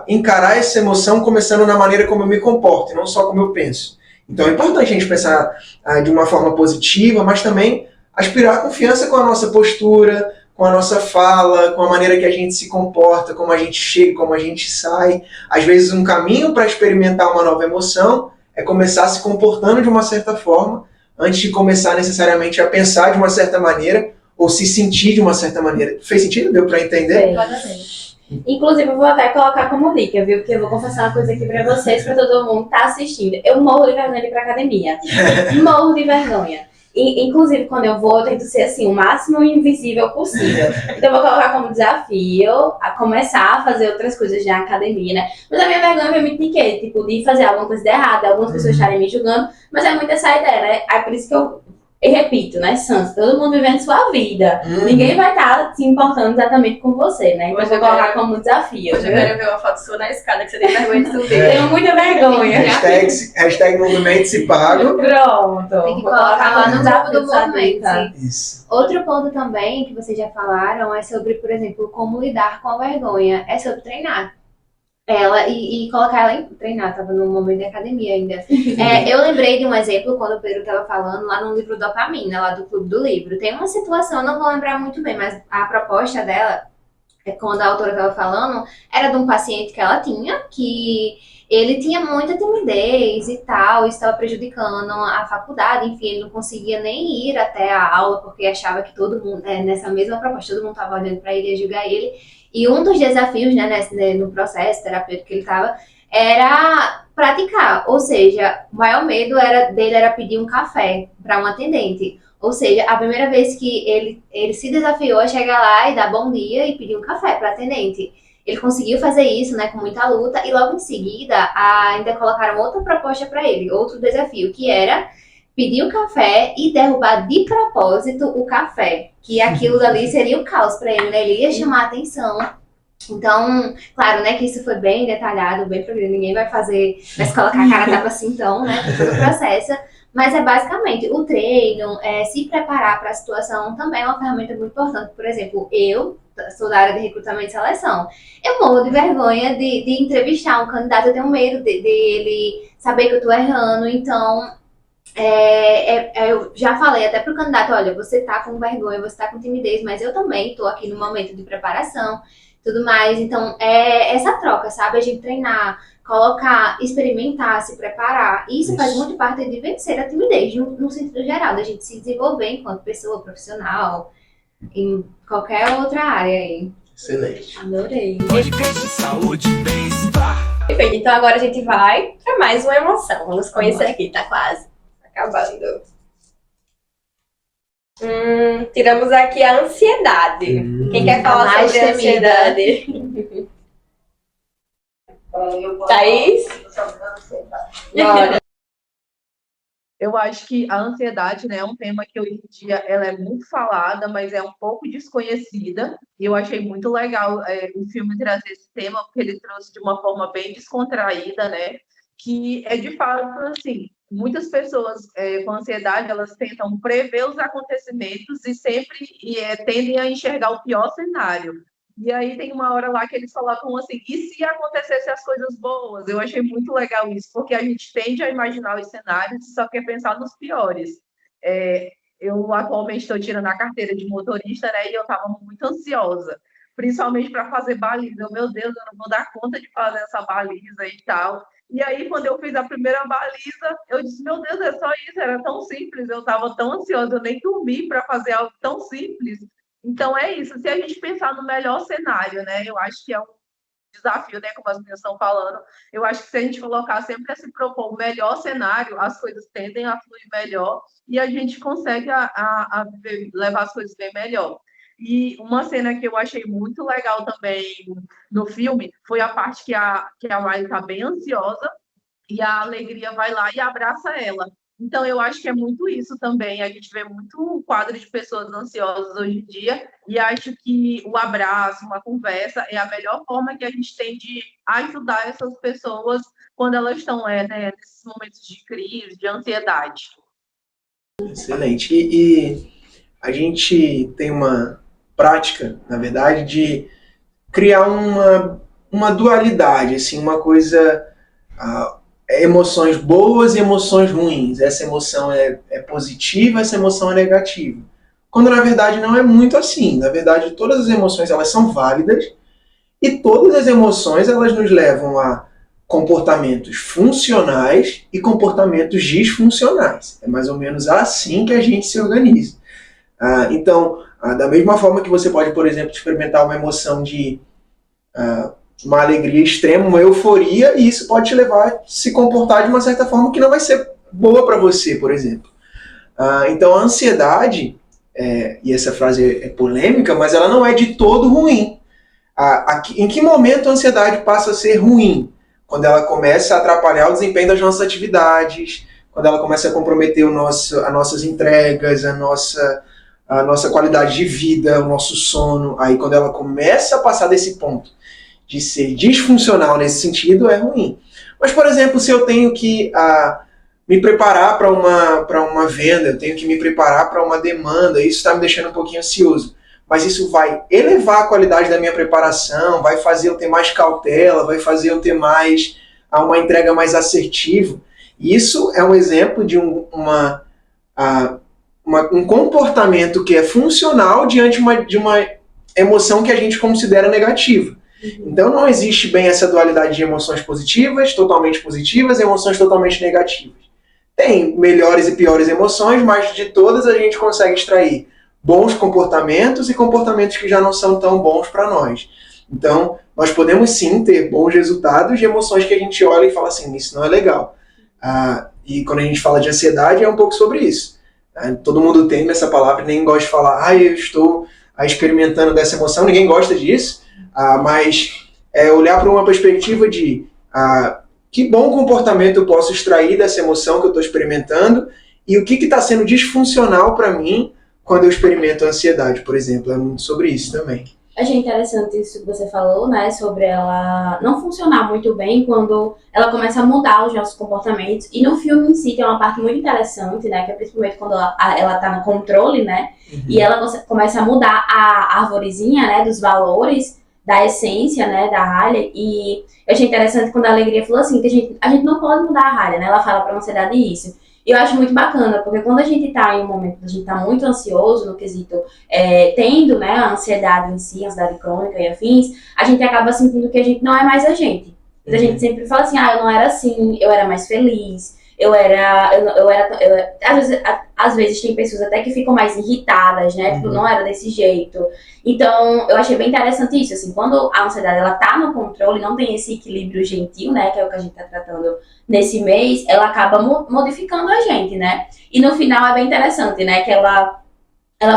encarar essa emoção começando na maneira como eu me comporto, e não só como eu penso. Então é importante a gente pensar de uma forma positiva, mas também aspirar confiança com a nossa postura, com a nossa fala, com a maneira que a gente se comporta, como a gente chega, como a gente sai. Às vezes um caminho para experimentar uma nova emoção é começar se comportando de uma certa forma, antes de começar necessariamente a pensar de uma certa maneira, ou se sentir de uma certa maneira. Fez sentido? Deu para entender?
Inclusive, eu vou até colocar como dica, viu? Porque eu vou confessar uma coisa aqui pra vocês, pra todo mundo que tá assistindo. Eu morro de vergonha de ir pra academia. Morro de vergonha. E, inclusive, quando eu vou, eu tento ser assim, o máximo invisível possível. Então, eu vou colocar como desafio a começar a fazer outras coisas na academia, né? Mas a minha vergonha vem muito de quê? Tipo, de fazer alguma coisa de errada, algumas pessoas estarem me julgando, mas é muito essa ideia, né? Aí por isso que eu repito, né, Sans? Todo mundo vivendo sua vida. Ninguém vai estar se importando exatamente com você, né? Então, eu vou colocar como desafio.
Hoje eu quero ver uma foto sua na escada, que você tem vergonha de subir.
Tenho muita vergonha.
Hashtag movimento-se pago.
Pronto.
Tem que colocar lá no grupo do movimento.
Isso.
Outro ponto também que vocês já falaram é sobre, por exemplo, como lidar com a vergonha. É sobre treinar ela e colocar ela em treinar. Tava no momento de academia ainda. Eu lembrei de um exemplo quando o Pedro tava falando lá no livro Dopamina, lá do Clube do Livro. Tem uma situação, eu não vou lembrar muito bem, mas a proposta dela, quando a autora tava falando, era de um paciente que ela tinha, que ele tinha muita timidez e tal, isso estava prejudicando a faculdade, enfim, ele não conseguia nem ir até a aula, porque achava que todo mundo, nessa mesma proposta, todo mundo estava olhando para ele e ia julgar ele. E um dos desafios, né, no processo terapêutico que ele estava, era praticar. Ou seja, o maior medo dele era pedir um café para um atendente. Ou seja, a primeira vez que ele se desafiou a chegar lá e dar bom dia e pedir um café para atendente. Ele conseguiu fazer isso, né, com muita luta, e logo em seguida ainda colocaram outra proposta para ele, outro desafio, que era pedir um café e derrubar de propósito o café, que aquilo dali seria o caos para ele, né? Ele ia chamar a atenção. Então, claro, né, que isso foi bem detalhado, bem progredido, ninguém vai se colocar a cara a tapa assim, então, né, com todo o processo. Mas é basicamente o treino, se preparar para a situação também é uma ferramenta muito importante. Por exemplo, eu sou da área de recrutamento e seleção. Eu morro de vergonha de entrevistar um candidato, eu tenho medo dele saber que eu estou errando, então eu já falei até pro candidato, olha, você tá com vergonha, você tá com timidez, mas eu também tô aqui no momento de preparação, tudo mais. Então, é essa troca, sabe? A gente treinar, colocar, experimentar, se preparar. Isso faz muito parte de vencer a timidez, no sentido geral, da gente se desenvolver enquanto pessoa profissional, em qualquer outra área aí.
Excelente.
Adorei.
Podcast Saúde e Bem-Estar.
Perfeito, então agora a gente vai para mais uma emoção. Vamos conhecer aqui, tá quase acabando. Tiramos aqui a ansiedade. Quem quer falar
mais
sobre a ansiedade? Thaís?
Eu acho que a ansiedade, né, é um tema que hoje em dia ela é muito falada, mas é um pouco desconhecida. E eu achei muito legal o filme trazer esse tema, porque ele trouxe de uma forma bem descontraída, né? Que é de fato assim, muitas pessoas com ansiedade elas tentam prever os acontecimentos e sempre tendem a enxergar o pior cenário. E aí tem uma hora lá que eles colocam assim, e se acontecessem as coisas boas? Eu achei muito legal isso, porque a gente tende a imaginar os cenários e só quer pensar nos piores. Eu atualmente estou tirando a carteira de motorista, né, e eu estava muito ansiosa, principalmente para fazer baliza. Meu Deus, eu não vou dar conta de fazer essa baliza e tal. E aí, quando eu fiz a primeira baliza, eu disse, meu Deus, é só isso, era tão simples, eu estava tão ansiosa, eu nem dormi para fazer algo tão simples. Então é isso, se a gente pensar no melhor cenário, né? Eu acho que é um desafio, né? Como as meninas estão falando, eu acho que se a gente colocar sempre a se propor o melhor cenário, as coisas tendem a fluir melhor e a gente consegue levar as coisas bem melhor. E uma cena que eu achei muito legal também no filme foi a parte que a Riley está bem ansiosa e a Alegria vai lá e abraça ela. Então, eu acho que é muito isso também. A gente vê muito quadro de pessoas ansiosas hoje em dia, e acho que o abraço, uma conversa, é a melhor forma que a gente tem de ajudar essas pessoas quando elas estão né, nesses momentos de crise, de ansiedade.
Excelente. E a gente tem uma prática, na verdade, de criar uma dualidade, assim, uma coisa, emoções boas e emoções ruins. Essa emoção é positiva, essa emoção é negativa. Quando na verdade não é muito assim. Na verdade, todas as emoções elas são válidas e todas as emoções elas nos levam a comportamentos funcionais e comportamentos disfuncionais. É mais ou menos assim que a gente se organiza. Então, da mesma forma que você pode, por exemplo, experimentar uma emoção de uma alegria extrema, uma euforia, e isso pode te levar a se comportar de uma certa forma que não vai ser boa para você, por exemplo. Então, a ansiedade, e essa frase é polêmica, mas ela não é de todo ruim. Em que momento a ansiedade passa a ser ruim? Quando ela começa a atrapalhar o desempenho das nossas atividades, quando ela começa a comprometer as nossas entregas, a nossa qualidade de vida, o nosso sono. Aí quando ela começa a passar desse ponto de ser disfuncional nesse sentido, é ruim. Mas, por exemplo, se eu tenho que me preparar para uma venda, eu tenho que me preparar para uma demanda, isso está me deixando um pouquinho ansioso. Mas isso vai elevar a qualidade da minha preparação, vai fazer eu ter mais cautela, vai fazer eu ter uma entrega mais assertiva. Isso é um exemplo de um comportamento que é funcional diante de uma emoção que a gente considera negativa. Então não existe bem essa dualidade de emoções positivas, e emoções totalmente negativas. Tem melhores e piores emoções, mas de todas a gente consegue extrair bons comportamentos e comportamentos que já não são tão bons para nós. Então, nós podemos sim ter bons resultados de emoções que a gente olha e fala assim, isso não é legal. E quando a gente fala de ansiedade, é um pouco sobre isso. Todo mundo teme essa palavra, ninguém gosta de falar, eu estou experimentando dessa emoção, ninguém gosta disso, mas olhar para uma perspectiva de que bom comportamento eu posso extrair dessa emoção que eu estou experimentando e o que está sendo disfuncional para mim quando eu experimento a ansiedade, por exemplo. É muito sobre isso também.
Achei interessante isso que você falou, né, sobre ela não funcionar muito bem quando ela começa a mudar os nossos comportamentos. E no filme em si tem uma parte muito interessante, né, que é principalmente quando ela tá no controle, né, e ela começa a mudar a arvorezinha, né, dos valores, da essência, né, da Riley. E eu achei interessante quando a Alegria falou assim, que a gente não pode mudar a Riley, né, ela fala pra ansiedade isso. E eu acho muito bacana, porque quando a gente tá em um momento que a gente tá muito ansioso, no quesito, tendo, né, a ansiedade em si, a ansiedade crônica e afins, a gente acaba sentindo que a gente não é mais a gente. A gente sempre fala assim, eu não era assim, eu era mais feliz, às vezes tem pessoas até que ficam mais irritadas, né, tipo, não era desse jeito. Então, eu achei bem interessante isso, assim, quando a ansiedade, ela tá no controle, não tem esse equilíbrio gentil, né, que é o que a gente tá tratando nesse mês, ela acaba modificando a gente, né, e no final é bem interessante, né, que ela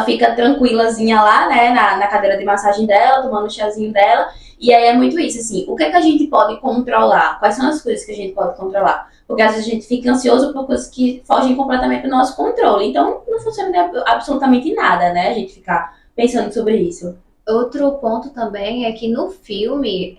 fica tranquilazinha lá, né, na cadeira de massagem dela, tomando o chazinho dela, e aí é muito isso, assim, o que é que a gente pode controlar? Quais são as coisas que a gente pode controlar? Porque às vezes a gente fica ansioso por coisas que fogem completamente do nosso controle, então não funciona absolutamente nada, né, a gente ficar pensando sobre isso.
Outro ponto também é que no filme,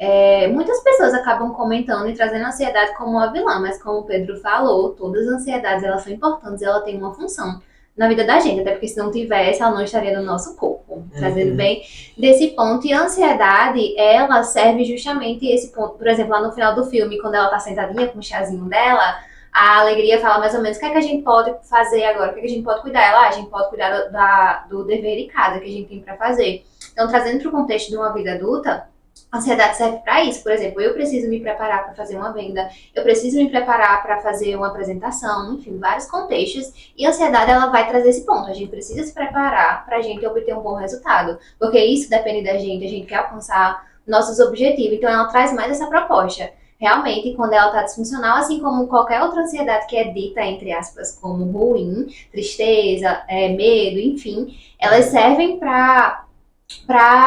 muitas pessoas acabam comentando e trazendo a ansiedade como uma vilã, mas como o Pedro falou, todas as ansiedades elas são importantes e elas têm uma função na vida da gente, até porque se não tivesse, ela não estaria no nosso corpo, trazendo bem desse ponto. E a ansiedade, ela serve justamente esse ponto, por exemplo, lá no final do filme, quando ela tá sentadinha com o chazinho dela, a Alegria fala mais ou menos o que é que a gente pode fazer agora, o que é que a gente pode cuidar. Ela, a gente pode cuidar do dever de casa que a gente tem para fazer. Então, trazendo para o contexto de uma vida adulta, A ansiedade serve para isso. Por exemplo, eu preciso me preparar para fazer uma venda, eu preciso me preparar para fazer uma apresentação, enfim, vários contextos. E a ansiedade, ela vai trazer esse ponto. A gente precisa se preparar para a gente obter um bom resultado. Porque isso depende da gente, a gente quer alcançar nossos objetivos. Então, ela traz mais essa proposta. Realmente, quando ela está disfuncional, assim como qualquer outra ansiedade que é dita, entre aspas, como ruim, tristeza, medo, enfim, elas servem para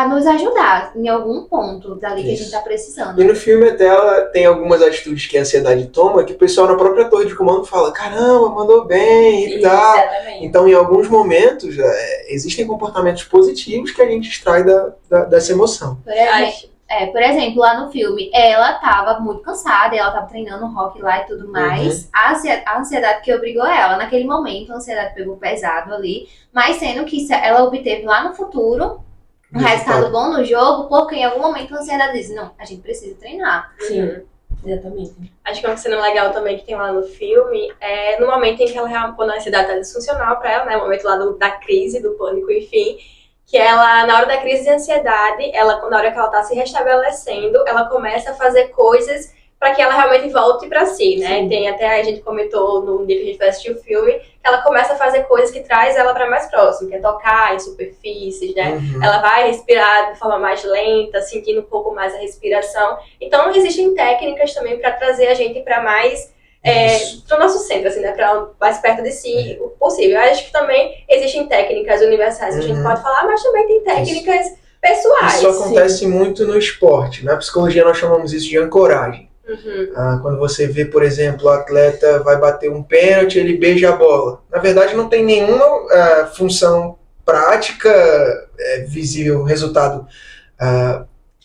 nos ajudar em algum ponto dali que a gente está precisando.
E no filme até ela tem algumas atitudes que a ansiedade toma que o pessoal na própria torre de comando fala, caramba, mandou bem e tal.
Exatamente.
Então, em alguns momentos, existem comportamentos positivos que a gente extrai dessa emoção.
Por exemplo, lá no filme, ela tava muito cansada, ela tava treinando rock lá e tudo mais. A ansiedade que obrigou ela, naquele momento, a ansiedade pegou pesado ali, mas sendo que ela obteve lá no futuro um resultado bom no jogo, porque em algum momento a ansiedade diz, não, a gente precisa treinar.
Sim, exatamente.
Acho que uma cena legal também que tem lá no filme é no momento em que ela, quando a ansiedade tá disfuncional pra ela, né, o momento lá da crise, do pânico, enfim, que ela, na hora da crise de ansiedade, ela, na hora que ela tá se restabelecendo, ela começa a fazer coisas para que ela realmente volte para si, né?
Sim.
Tem até, a gente comentou no dia que a gente vai assistir o filme, que ela começa a fazer coisas que traz ela para mais próximo, que é tocar em superfícies, né? Ela vai respirar de forma mais lenta, sentindo um pouco mais a respiração. Então, existem técnicas também para trazer a gente para mais para o nosso centro, assim, né? Para mais perto de si o possível. Eu acho que também existem técnicas universais que a gente pode falar, mas também tem técnicas pessoais.
Isso acontece muito no esporte. Na psicologia nós chamamos isso de ancoragem. Quando você vê, por exemplo, o atleta vai bater um pênalti, ele beija a bola. Na verdade, não tem nenhuma função prática visível, resultado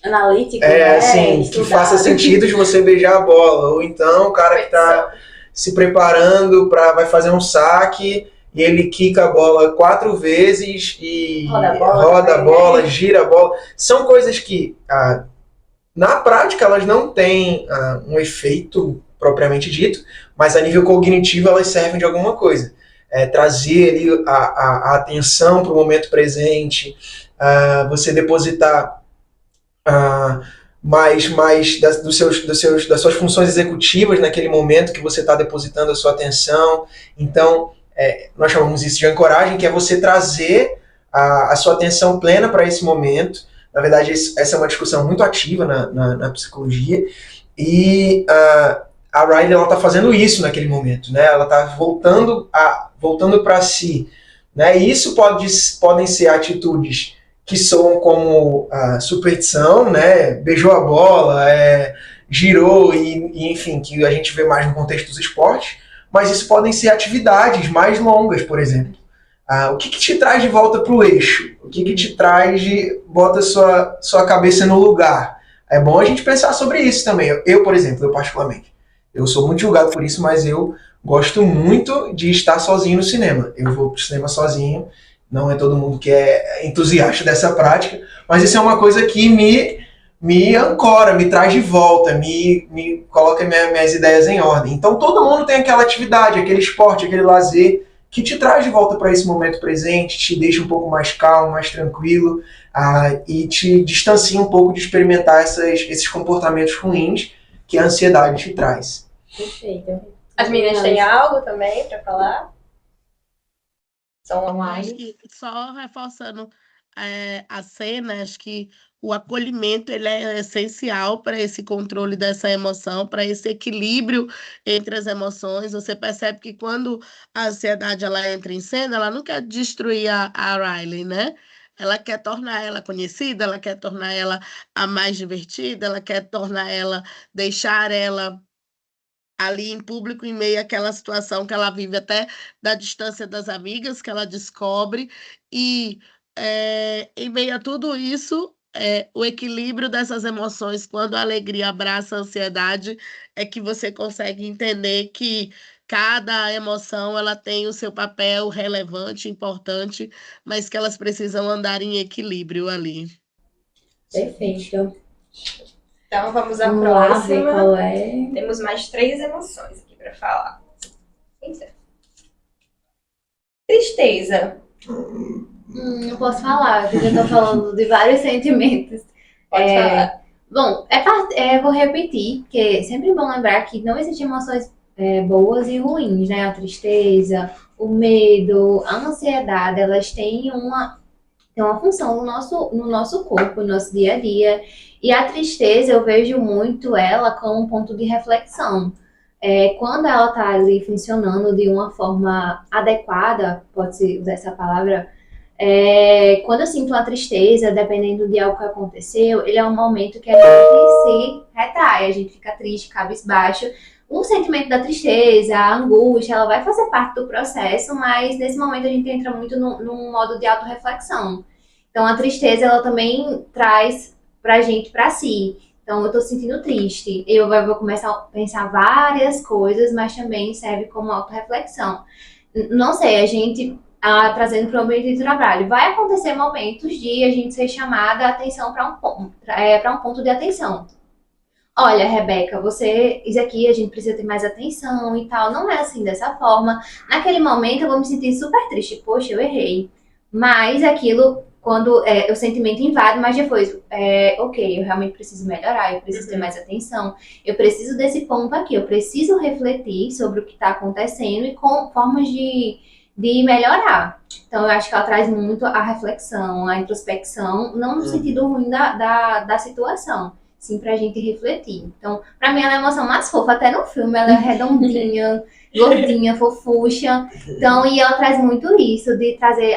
Analítico,
assim, que faça sentido de você beijar a bola. Ou então o cara que está se preparando vai fazer um saque e ele quica a bola 4 vezes e roda a bola, gira a bola. São coisas que na prática elas não têm um efeito propriamente dito, mas a nível cognitivo elas servem de alguma coisa. Trazer ali a atenção para o momento presente, você depositar mais das suas funções executivas naquele momento que você está depositando a sua atenção. Então, nós chamamos isso de ancoragem, que é você trazer a sua atenção plena para esse momento. Na verdade, essa é uma discussão muito ativa na psicologia, e a Riley está fazendo isso naquele momento, né? Ela está voltando para si, né? E isso podem ser atitudes que soam como superstição, né? Beijou a bola, girou, e enfim, que a gente vê mais no contexto dos esportes, mas isso podem ser atividades mais longas, por exemplo. O que te traz de volta para o eixo? O que te traz bota sua cabeça no lugar? É bom a gente pensar sobre isso também. Eu, por exemplo, particularmente, eu sou muito julgado por isso, mas eu gosto muito de estar sozinho no cinema. Eu vou pro cinema sozinho, não é todo mundo que é entusiasta dessa prática, mas isso é uma coisa que me ancora, me traz de volta, me coloca minhas ideias em ordem. Então todo mundo tem aquela atividade, aquele esporte, aquele lazer que te traz de volta para esse momento presente, te deixa um pouco mais calmo, mais tranquilo, e te distancia um pouco de experimentar esses comportamentos ruins que a ansiedade te traz.
Perfeito.
As meninas têm algo também para falar?
Acho que só reforçando a cena, acho que o acolhimento ele é essencial para esse controle dessa emoção, para esse equilíbrio entre as emoções. Você percebe que quando a ansiedade ela entra em cena, ela não quer destruir a Riley, né? Ela quer tornar ela conhecida, ela quer tornar ela a mais divertida, ela quer tornar ela, deixar ela ali em público, em meio àquela situação que ela vive até da distância das amigas, que ela descobre, e em meio a tudo isso, o equilíbrio dessas emoções, quando a alegria abraça a ansiedade, é que você consegue entender que cada emoção ela tem o seu papel relevante, importante, mas que elas precisam andar em equilíbrio ali.
Perfeito.
Então vamos à
Vamos lá ver
próxima.
qual é.
Temos mais 3 emoções aqui para falar. Tristeza.
Eu posso falar, porque eu tô falando de vários sentimentos.
Pode falar.
Bom, vou repetir, porque é sempre bom lembrar que não existem emoções boas e ruins, né? A tristeza, o medo, a ansiedade, elas têm uma função no nosso corpo, no nosso dia a dia. E a tristeza, eu vejo muito ela como um ponto de reflexão. Quando ela está ali funcionando de uma forma adequada, pode-se usar essa palavra, quando eu sinto uma tristeza, dependendo de algo que aconteceu, ele é um momento que a gente se retrai, a gente fica triste, cabisbaixo. O sentimento da tristeza, a angústia, ela vai fazer parte do processo, mas nesse momento a gente entra muito num modo de autorreflexão. Então a tristeza, ela também traz pra gente pra si. Então eu tô sentindo triste, vou começar a pensar várias coisas, mas também serve como autorreflexão. Não sei, a gente trazendo para o ambiente de trabalho. Vai acontecer momentos de a gente ser chamada a atenção para um ponto de atenção. Olha, Rebeca, isso aqui a gente precisa ter mais atenção e tal. Não é assim dessa forma. Naquele momento eu vou me sentir super triste. Poxa, eu errei. Mas aquilo, quando o sentimento invade, mas depois, ok, eu realmente preciso melhorar, eu preciso ter mais atenção, eu preciso desse ponto aqui, eu preciso refletir sobre o que está acontecendo e com formas de melhorar. Então, eu acho que ela traz muito a reflexão, a introspecção, não no sentido ruim da situação, sim pra gente refletir. Então, pra mim, ela é a emoção mais fofa, até no filme, ela é redondinha, gordinha, fofucha. Então, e ela traz muito isso, de trazer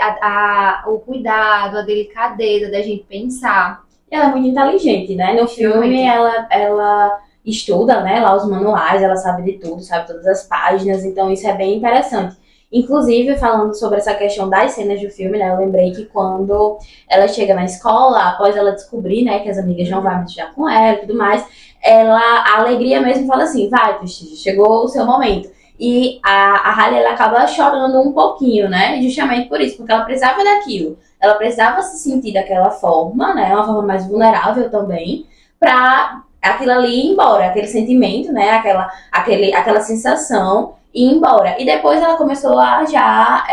o cuidado, a delicadeza da gente pensar.
E ela é muito inteligente, né? No filme, ela estuda, né, lá os manuais, ela sabe de tudo, sabe todas as páginas, então isso é bem interessante. Inclusive, falando sobre essa questão das cenas do filme, né, eu lembrei que quando ela chega na escola, após ela descobrir, né, que as amigas não vão mais estudar com ela e tudo mais, a alegria mesmo fala assim, vai, Prestígio, chegou o seu momento. E a Halle, ela acaba chorando um pouquinho, né, justamente por isso, porque ela precisava daquilo. Ela precisava se sentir daquela forma, né, uma forma mais vulnerável também, pra aquilo ali ir embora, aquele sentimento, né, aquela sensação ir embora. E depois ela começou a já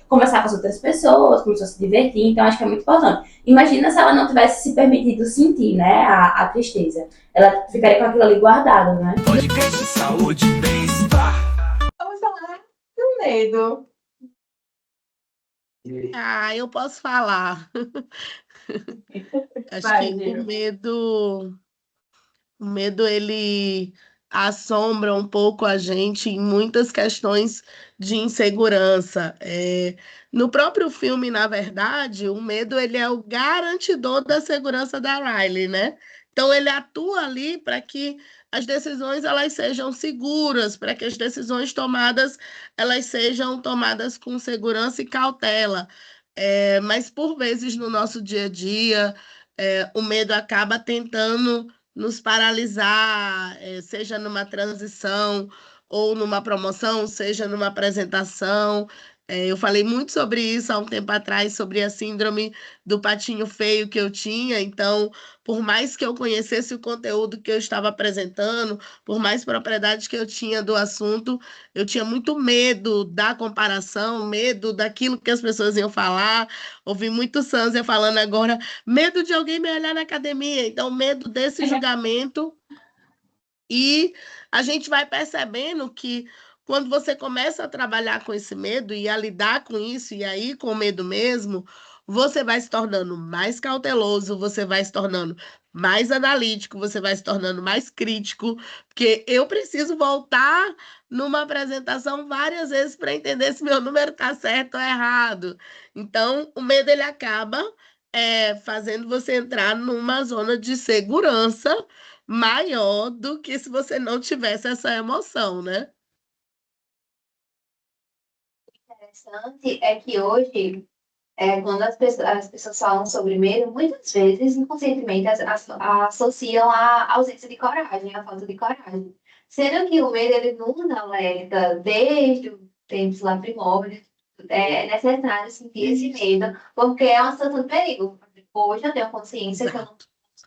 conversar com as outras pessoas, começou a se divertir, então acho que é muito importante. Imagina se ela não tivesse se permitido sentir, né, a tristeza. Ela ficaria com aquilo ali guardado, né?
Podcast Saúde e Bem-Estar.
Vamos falar do medo.
Eu posso falar. Acho
Vai,
que
Gil.
o medo ele assombra um pouco a gente em muitas questões de insegurança. No próprio filme, na verdade, o medo ele é o garantidor da segurança da Riley, né? Então ele atua ali para que as decisões elas sejam seguras, para que as decisões tomadas elas sejam tomadas com segurança e cautela. Mas por vezes no nosso dia a dia, o medo acaba tentando nos paralisar, seja numa transição ou numa promoção, seja numa apresentação. Eu falei muito sobre isso há um tempo atrás, sobre a síndrome do patinho feio que eu tinha. Então, por mais que eu conhecesse o conteúdo que eu estava apresentando, por mais propriedade que eu tinha do assunto, eu tinha muito medo da comparação, medo daquilo que as pessoas iam falar. Ouvi muito Sanzia falando agora, medo de alguém me olhar na academia, então medo desse julgamento. E a gente vai percebendo que quando você começa a trabalhar com esse medo e a lidar com isso, e aí com o medo mesmo, você vai se tornando mais cauteloso, você vai se tornando mais analítico, você vai se tornando mais crítico, porque eu preciso voltar numa apresentação várias vezes para entender se meu número está certo ou errado. Então, o medo ele acaba fazendo você entrar numa zona de segurança maior do que se você não tivesse essa emoção, né?
Interessante é que hoje, quando as pessoas falam sobre medo, muitas vezes, inconscientemente, associam a ausência de coragem, a falta de coragem. Sendo que o medo, ele nos alerta desde o tempos lá primórdios, é necessário sentir esse medo, porque é uma situação de perigo. Hoje eu tenho consciência que eu não,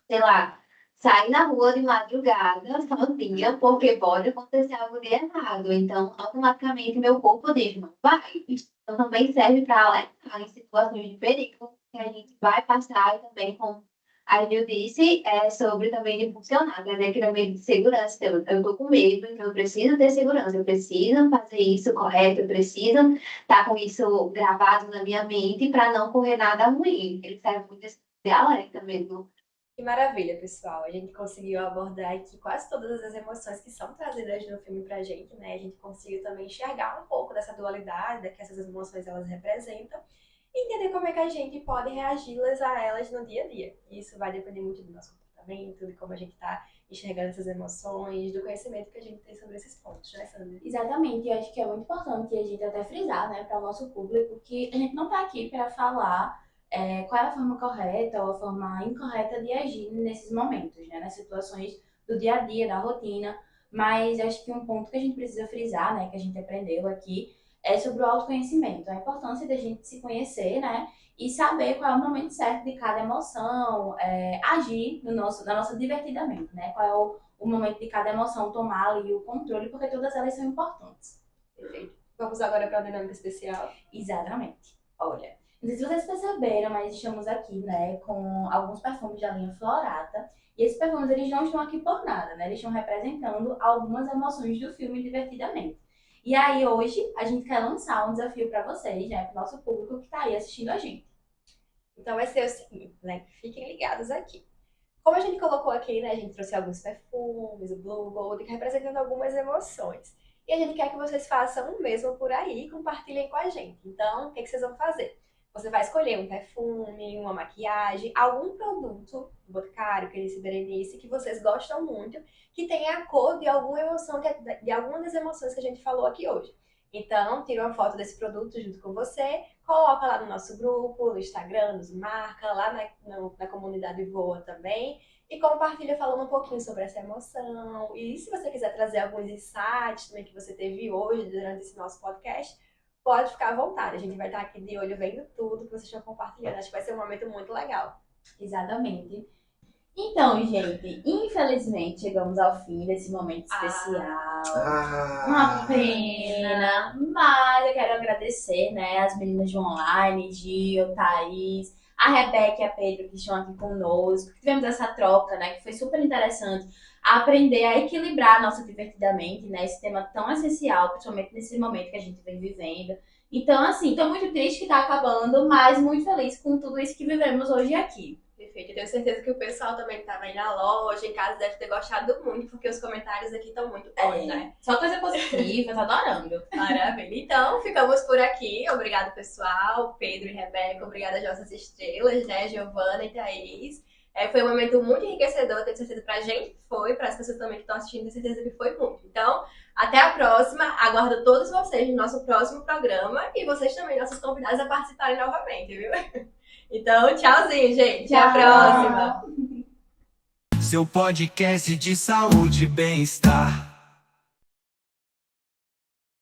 sei lá, sair na rua de madrugada sozinha, porque pode acontecer algo de errado. Então, automaticamente, meu corpo diz, não vai. Então, também serve para alertar em situações de perigo que a gente vai passar e também com Aí eu disse sobre também de funcionário, né? Que era medo de segurança. Então, eu tô com medo, então eu preciso ter segurança, eu preciso fazer isso correto, eu preciso estar com isso gravado na minha mente para não correr nada ruim. Ele serve muito de alerta mesmo.
Que maravilha, pessoal. A gente conseguiu abordar aqui quase todas as emoções que são trazidas no filme pra gente, né? A gente conseguiu também enxergar um pouco dessa dualidade, que essas emoções elas representam, e entender como é que a gente pode reagi-las a elas no dia a dia. E isso vai depender muito do nosso comportamento, de como a gente tá enxergando essas emoções, do conhecimento que a gente tem sobre esses pontos, né, Sandra?
Exatamente, eu acho que é muito importante a gente até frisar, né, para o nosso público, que a gente não está aqui para falar qual é a forma correta ou a forma incorreta de agir nesses momentos, né, nas situações do dia a dia, da rotina, mas acho que um ponto que a gente precisa frisar, né, que a gente aprendeu aqui, é sobre o autoconhecimento, a importância da gente se conhecer, né, e saber qual é o momento certo de cada emoção, agir na nossa divertidamente, né, qual é o momento de cada emoção tomar ali o controle, porque todas elas são importantes.
Perfeito. Vamos agora para a dinâmica especial.
Exatamente. Olha, não sei se vocês perceberam, mas estamos aqui, né, com alguns perfumes da linha Florata. E esses perfumes, eles não estão aqui por nada, né? Eles estão representando algumas emoções do filme Divertidamente. E aí, hoje, a gente quer lançar um desafio para vocês, né, para o nosso público que está aí assistindo a gente.
Então vai ser o seguinte, né? Fiquem ligados aqui. Como a gente colocou aqui, né? A gente trouxe alguns perfumes, o Blue Gold, representando algumas emoções. E a gente quer que vocês façam o mesmo por aí e compartilhem com a gente. Então, o que vocês vão fazer? Você vai escolher um perfume, uma maquiagem, algum produto do Boticário, que disse Berenice, que vocês gostam muito, que tenha a cor de alguma emoção, de alguma das emoções que a gente falou aqui hoje. Então, tira uma foto desse produto junto com você, coloca lá no nosso grupo, no Instagram, nos marca, lá na comunidade Voa também, e compartilha falando um pouquinho sobre essa emoção. E se você quiser trazer alguns insights também que você teve hoje durante esse nosso podcast, pode ficar à vontade. A gente vai estar aqui de olho vendo tudo que vocês estão compartilhando. Acho que vai ser um momento muito legal.
Exatamente. Então, gente, infelizmente chegamos ao fim desse momento especial. Uma pena, mas eu quero agradecer, né, as meninas de online, Gil, Thaís, a Rebeca e a Pedro que estão aqui conosco. Tivemos essa troca, né, que foi super interessante. Aprender a equilibrar a nossa divertidamente, né, esse tema tão essencial, principalmente nesse momento que a gente vem vivendo. Então, assim, tô muito triste que tá acabando, mas muito feliz com tudo isso que vivemos hoje aqui.
Perfeito. Eu tenho certeza que o pessoal também que estava aí na loja, em casa, deve ter gostado muito, porque os comentários aqui estão muito bons, né?
Só coisa positiva, tô adorando.
Maravilha. Então, ficamos por aqui. Obrigado, pessoal. Pedro e Rebeca, obrigada às nossas estrelas, né? Giovana e Thaís. Foi um momento muito enriquecedor, tenho certeza pra gente foi, para as pessoas também que estão assistindo, tenho certeza que foi muito. Então, até a próxima. Aguardo todos vocês no nosso próximo programa e vocês também, nossos convidados, a participarem novamente, viu? Então, tchauzinho, gente. Até a próxima.
Seu podcast de saúde e bem-estar.